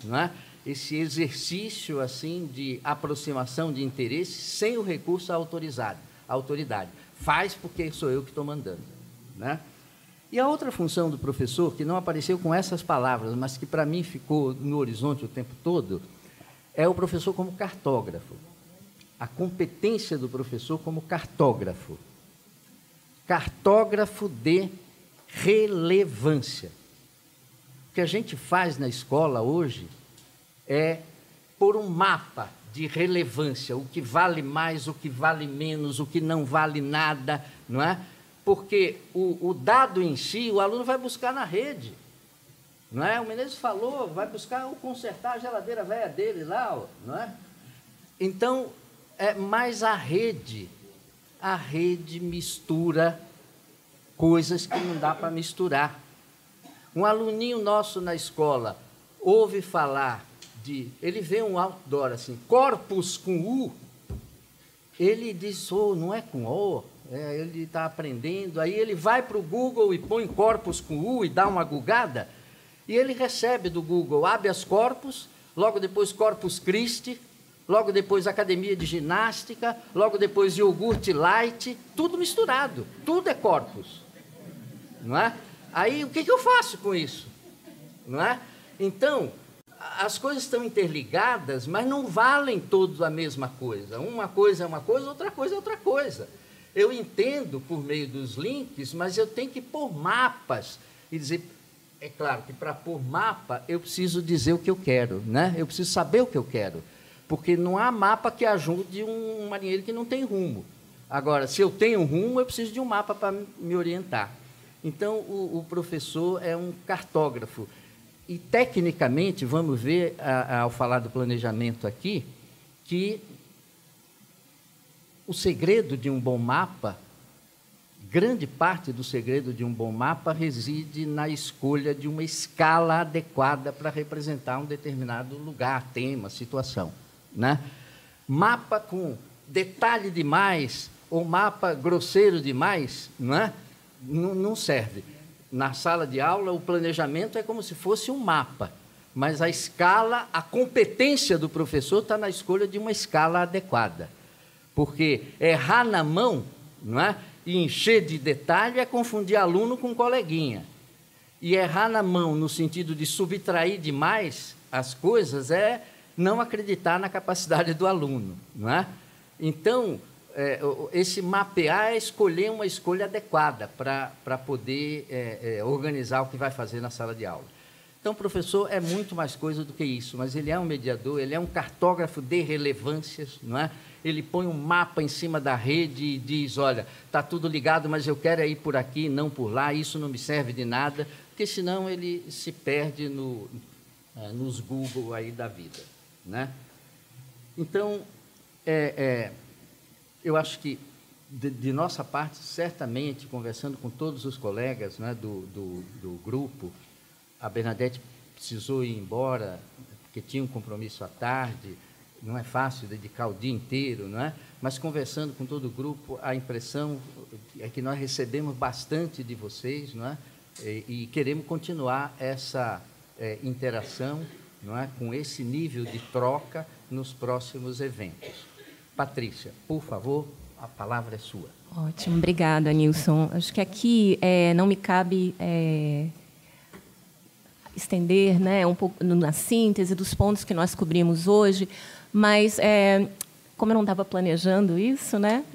não é? Esse exercício assim de aproximação de interesse sem o recurso à autoridade. Faz porque sou eu que estou mandando, né? E a outra função do professor, que não apareceu com essas palavras, mas que para mim ficou no horizonte o tempo todo, é o professor como cartógrafo. A competência do professor como cartógrafo. Cartógrafo de relevância. O que a gente faz na escola hoje é pôr um mapa de relevância, o que vale mais, o que vale menos, o que não vale nada, não é? Porque o dado em si, o aluno vai buscar na rede, não é? O Menezes falou, vai buscar consertar a geladeira velha dele lá, não é? Então, mais a rede mistura coisas que não dá para misturar. Um aluninho nosso na escola ouve falar ele vê um outdoor assim, corpus com U, ele diz, não é com O, ele está aprendendo, aí ele vai para o Google e põe corpus com U e dá uma gugada, e ele recebe do Google habeas corpus, logo depois Corpus Christi, logo depois academia de ginástica, logo depois iogurte light, tudo misturado, tudo é corpus, não é? Aí o que eu faço com isso, não é? Então, as coisas estão interligadas, mas não valem todos a mesma coisa. Uma coisa é uma coisa, outra coisa é outra coisa. Eu entendo por meio dos links, mas eu tenho que pôr mapas e dizer... É claro que para pôr mapa, eu preciso dizer o que eu quero, né? Eu preciso saber o que eu quero, porque não há mapa que ajude um marinheiro que não tem rumo. Agora, se eu tenho um rumo, eu preciso de um mapa para me orientar. Então, o professor é um cartógrafo. E, tecnicamente, vamos ver, ao falar do planejamento aqui, que o segredo de um bom mapa, grande parte do segredo de um bom mapa reside na escolha de uma escala adequada para representar um determinado lugar, tema, situação, né? Mapa com detalhe demais ou mapa grosseiro demais, não serve. Na sala de aula, o planejamento é como se fosse um mapa, mas a escala, a competência do professor está na escolha de uma escala adequada. Porque errar na mão, e encher de detalhe é confundir aluno com coleguinha. E errar na mão, no sentido de subtrair demais as coisas, é não acreditar na capacidade do aluno, Então, esse mapear é escolher uma escolha adequada para poder organizar o que vai fazer na sala de aula. Então, o professor é muito mais coisa do que isso, mas ele é um mediador, ele é um cartógrafo de relevâncias, não é? Ele põe um mapa em cima da rede e diz, olha, está tudo ligado, mas eu quero ir por aqui, não por lá, isso não me serve de nada, porque senão ele se perde nos Google aí da vida, né? Então, eu acho que, de nossa parte, certamente, conversando com todos os colegas, né, do grupo, a Bernadette precisou ir embora, porque tinha um compromisso à tarde, não é fácil dedicar o dia inteiro, não é? Mas, conversando com todo o grupo, a impressão é que nós recebemos bastante de vocês, não é? E queremos continuar essa interação, não é? Com esse nível de troca nos próximos eventos. Patrícia, por favor, a palavra é sua. Ótimo, obrigada, Nilson. Acho que aqui não me cabe estender, né, um pouco na síntese dos pontos que nós cobrimos hoje, mas como eu não estava planejando isso, né,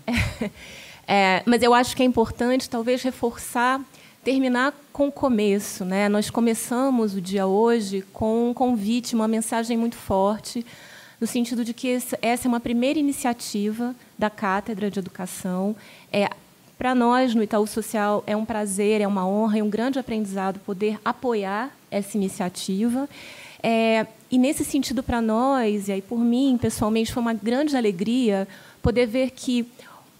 mas eu acho que é importante talvez reforçar, terminar com o começo, né? Nós começamos o dia hoje com um convite, uma mensagem muito forte, no sentido de que essa é uma primeira iniciativa da Cátedra de Educação. Para nós, no Itaú Social, é um prazer, é uma honra e um grande aprendizado poder apoiar essa iniciativa. E, nesse sentido, para nós, e aí por mim, pessoalmente, foi uma grande alegria poder ver que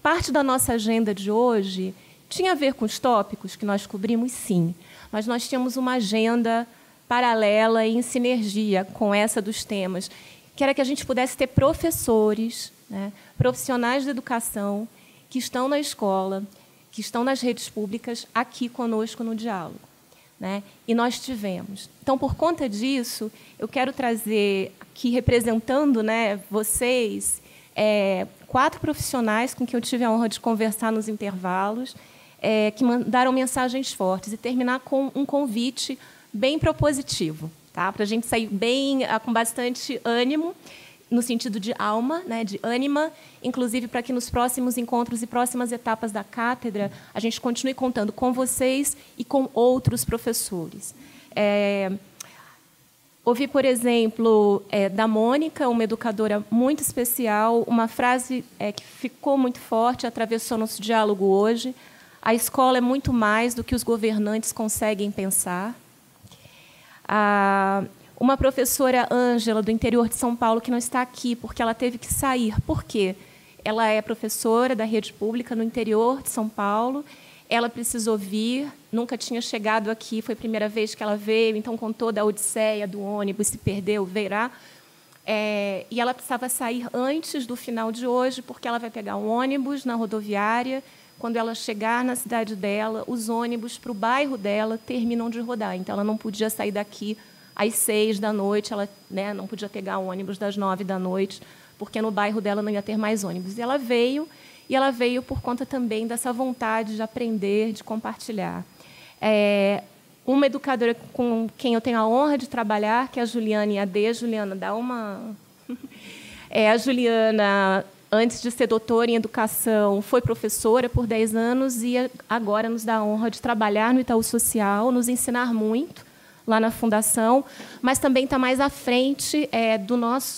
parte da nossa agenda de hoje tinha a ver com os tópicos que nós cobrimos, sim, mas nós tínhamos uma agenda paralela e em sinergia com essa dos temas, que era que a gente pudesse ter professores, né, profissionais da educação, que estão na escola, que estão nas redes públicas, aqui conosco no diálogo, né? E nós tivemos. Então, por conta disso, eu quero trazer aqui, representando, né, vocês, 4 profissionais com quem eu tive a honra de conversar nos intervalos, que mandaram mensagens fortes, e terminar com um convite bem propositivo, tá? Para a gente sair bem, com bastante ânimo, no sentido de alma, né, de ânima, inclusive para que nos próximos encontros e próximas etapas da cátedra a gente continue contando com vocês e com outros professores. Ouvi, por exemplo, da Mônica, uma educadora muito especial, uma frase que ficou muito forte, atravessou nosso diálogo hoje: a escola é muito mais do que os governantes conseguem pensar. Uma professora, Ângela, do interior de São Paulo, que não está aqui porque ela teve que sair. Por quê? Ela é professora da rede pública no interior de São Paulo. Ela precisou vir, nunca tinha chegado aqui, foi a primeira vez que ela veio, então, com toda a odisseia do ônibus, se perdeu, verá. E ela precisava sair antes do final de hoje, porque ela vai pegar um ônibus na rodoviária. Quando ela chegar na cidade dela, os ônibus para o bairro dela terminam de rodar. Então, ela não podia sair daqui às 6 da noite, ela, né, não podia pegar o ônibus das 9 da noite, porque no bairro dela não ia ter mais ônibus. E ela veio por conta também dessa vontade de aprender, de compartilhar. Uma educadora com quem eu tenho a honra de trabalhar, que é a Juliana Iadê. Juliana, dá uma... A Juliana, antes de ser doutora em educação, foi professora por 10 anos e agora nos dá a honra de trabalhar no Itaú Social, nos ensinar muito lá na Fundação, mas também está mais à frente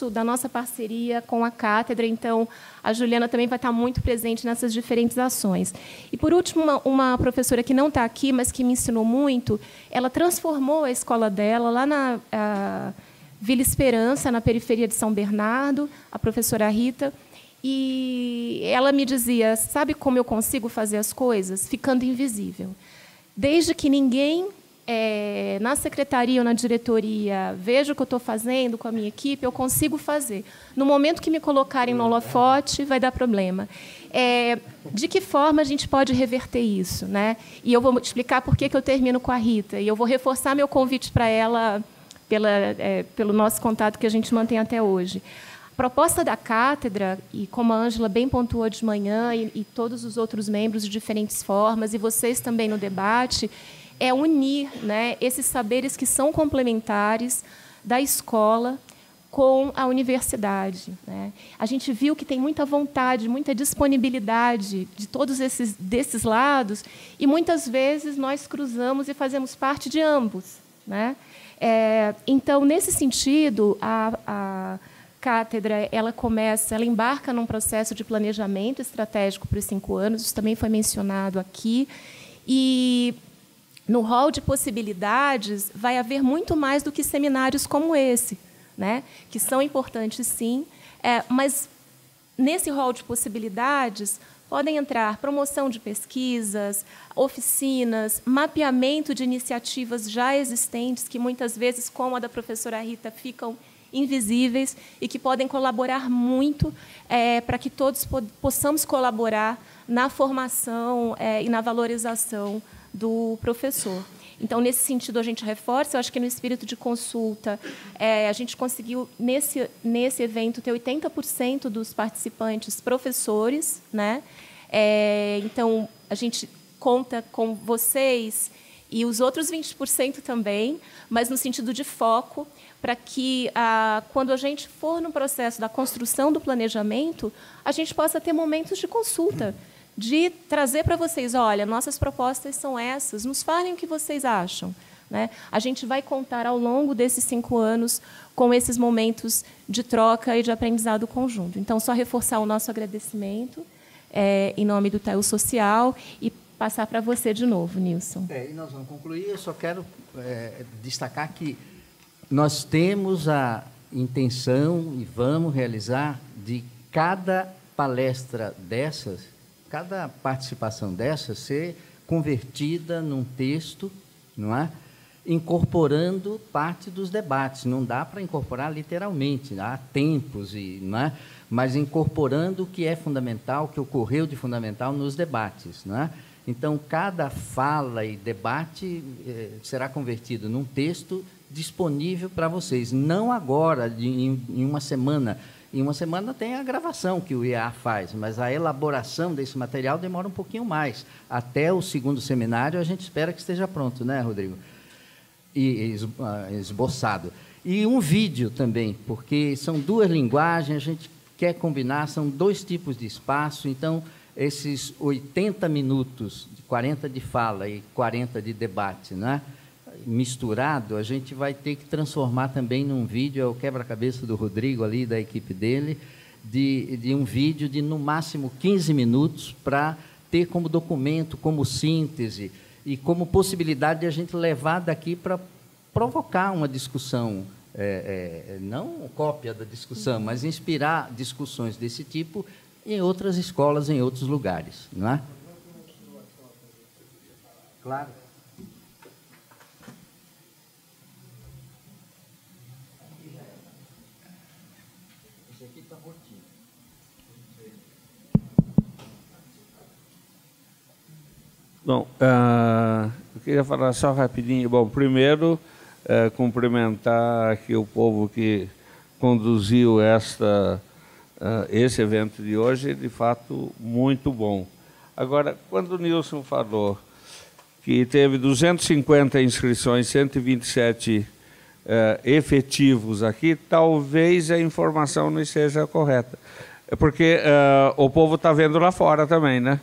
da nossa parceria com a Cátedra. Então, a Juliana também vai estar muito presente nessas diferentes ações. E, por último, uma professora que não está aqui, mas que me ensinou muito, ela transformou a escola dela lá na Vila Esperança, na periferia de São Bernardo, a professora Rita, e ela me dizia: sabe como eu consigo fazer as coisas? Ficando invisível. Desde que ninguém na secretaria ou na diretoria veja o que eu estou fazendo com a minha equipe, eu consigo fazer. No momento que me colocarem no holofote, vai dar problema. De que forma a gente pode reverter isso, né? E eu vou explicar por que eu termino com a Rita. E eu vou reforçar meu convite para ela pelo nosso contato que a gente mantém até hoje. A proposta da cátedra, e como a Ângela bem pontuou de manhã, e todos os outros membros de diferentes formas, e vocês também no debate, é unir, né, esses saberes que são complementares da escola com a universidade, né? A gente viu que tem muita vontade, muita disponibilidade de todos desses lados, e muitas vezes nós cruzamos e fazemos parte de ambos, né? Então, nesse sentido, a cátedra ela embarca num processo de planejamento estratégico para os 5 anos, isso também foi mencionado aqui, e no hall de possibilidades vai haver muito mais do que seminários como esse, né? Que são importantes, sim, mas nesse hall de possibilidades podem entrar promoção de pesquisas, oficinas, mapeamento de iniciativas já existentes, que muitas vezes, como a da professora Rita, ficam invisíveis e que podem colaborar muito para que todos possamos colaborar na formação e na valorização do professor. Então, nesse sentido, a gente reforça. Eu acho que no espírito de consulta, a gente conseguiu, nesse evento, ter 80% dos participantes professores, né? Então, a gente conta com vocês e os outros 20% também, mas no sentido de foco, para que, quando a gente for no processo da construção do planejamento, a gente possa ter momentos de consulta, de trazer para vocês, olha, nossas propostas são essas, nos falem o que vocês acham, né? A gente vai contar, ao longo desses 5 anos, com esses momentos de troca e de aprendizado conjunto. Então, só reforçar o nosso agradecimento em nome do TAEU Social e passar para você de novo, Nilson. E nós vamos concluir. Eu só quero destacar que nós temos a intenção e vamos realizar de cada palestra dessas, cada participação dessas ser convertida num texto, não é? Incorporando parte dos debates. Não dá para incorporar literalmente, há tempos, não é? Mas incorporando o que é fundamental, o que ocorreu de fundamental nos debates, não é? Então, cada fala e debate será convertido num texto disponível para vocês. Não agora, em uma semana. Em uma semana tem a gravação que o IEA faz, mas a elaboração desse material demora um pouquinho mais. Até o 2º seminário, a gente espera que esteja pronto, né, Rodrigo? E esboçado. E um vídeo também, porque são 2 linguagens, a gente quer combinar, são 2 tipos de espaço, então, esses 80 minutos, 40 de fala e 40 de debate, né? Misturado, a gente vai ter que transformar também num vídeo, é o quebra-cabeça do Rodrigo ali, da equipe dele, de um vídeo de, no máximo, 15 minutos, para ter como documento, como síntese e como possibilidade de a gente levar daqui para provocar uma discussão, não cópia da discussão, mas inspirar discussões desse tipo em outras escolas, em outros lugares, não é? Claro. Bom, eu queria falar só rapidinho. Bom, primeiro, cumprimentar aqui o povo que conduziu esse evento de hoje, de fato, muito bom. Agora, quando o Nilson falou que teve 250 inscrições, 127 efetivos aqui, talvez a informação não esteja correta. É porque o povo está vendo lá fora também, né?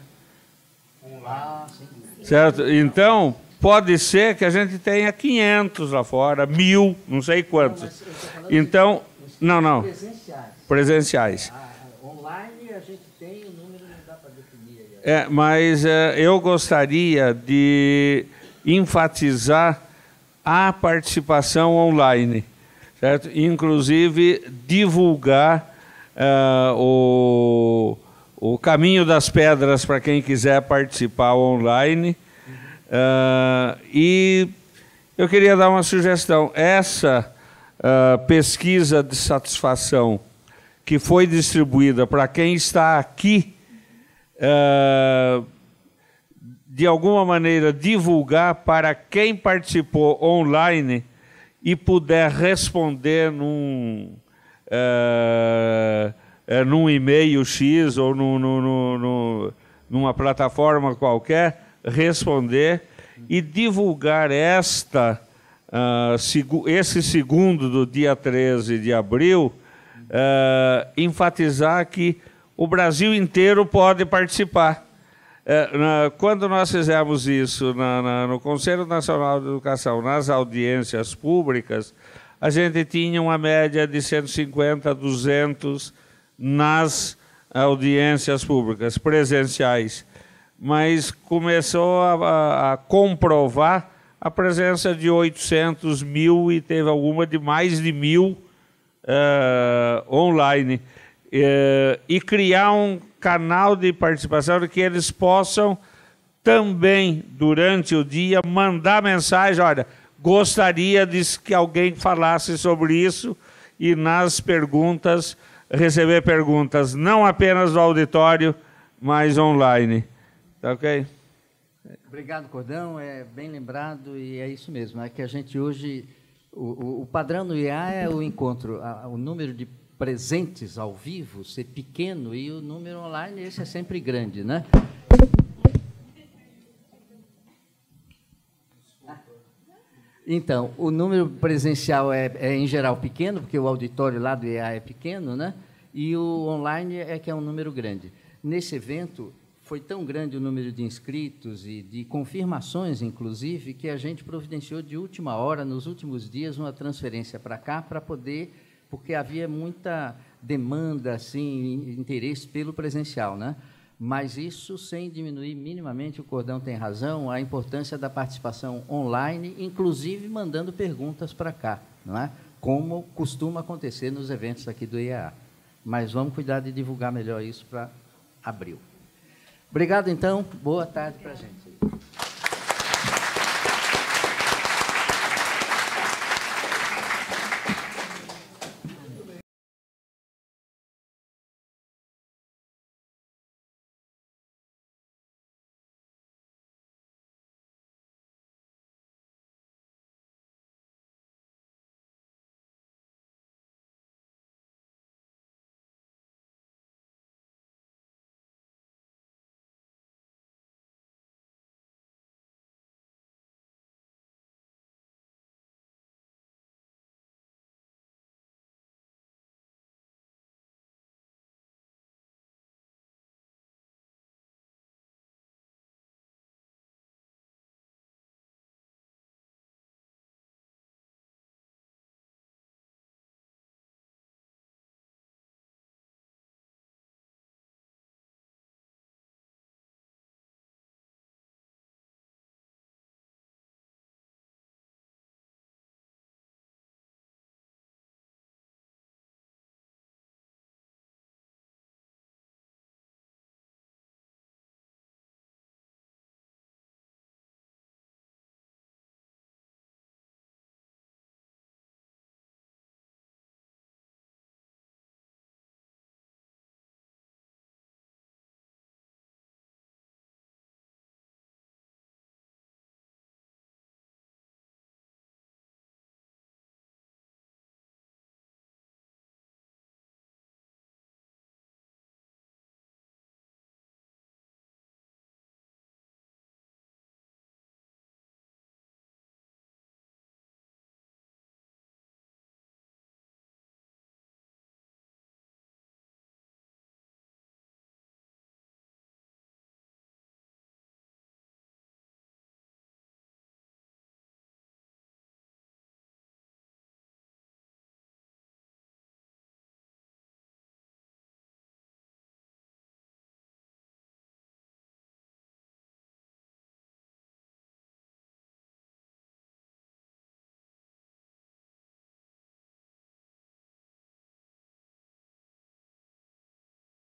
Certo? Então, pode ser que a gente tenha 500 lá fora, 1000, não sei quantos. Então, não. Presenciais. Online a gente tem, o número não dá para definir. Mas eu gostaria de enfatizar a participação online, certo? Inclusive, divulgar o Caminho das Pedras para quem quiser participar online. E eu queria dar uma sugestão. Essa pesquisa de satisfação que foi distribuída para quem está aqui, de alguma maneira divulgar para quem participou online e puder responder num e-mail X ou numa plataforma qualquer, responder e divulgar esta esse segundo do dia 13 de abril, enfatizar que o Brasil inteiro pode participar. Quando nós fizemos isso no Conselho Nacional de Educação, nas audiências públicas, a gente tinha uma média de 150 a 200 nas audiências públicas, presenciais. Mas começou a comprovar a presença de 800, 1.000 e teve alguma de mais de 1.000 online. E criar um canal de participação de que eles possam também, durante o dia, mandar mensagem, olha, gostaria de que alguém falasse sobre isso e nas perguntas, receber perguntas não apenas do auditório, mas online. Tá ok? Obrigado, Cordão, é bem lembrado e é isso mesmo, é que a gente hoje, o padrão do IEA é o encontro, o número de presentes ao vivo ser pequeno e o número online esse é sempre grande, né? Então, o número presencial é em geral pequeno, porque o auditório lá do IEA é pequeno, né? E o online é que é um número grande. Nesse evento, foi tão grande o número de inscritos e de confirmações, inclusive, que a gente providenciou de última hora, nos últimos dias, uma transferência para cá, para poder, porque havia muita demanda, assim, interesse pelo presencial, né? Mas isso sem diminuir minimamente, o Cordão tem razão, a importância da participação online, inclusive mandando perguntas para cá, não é? Como costuma acontecer nos eventos aqui do IEA. Mas vamos cuidar de divulgar melhor isso para abril. Obrigado, então. Boa tarde para a gente.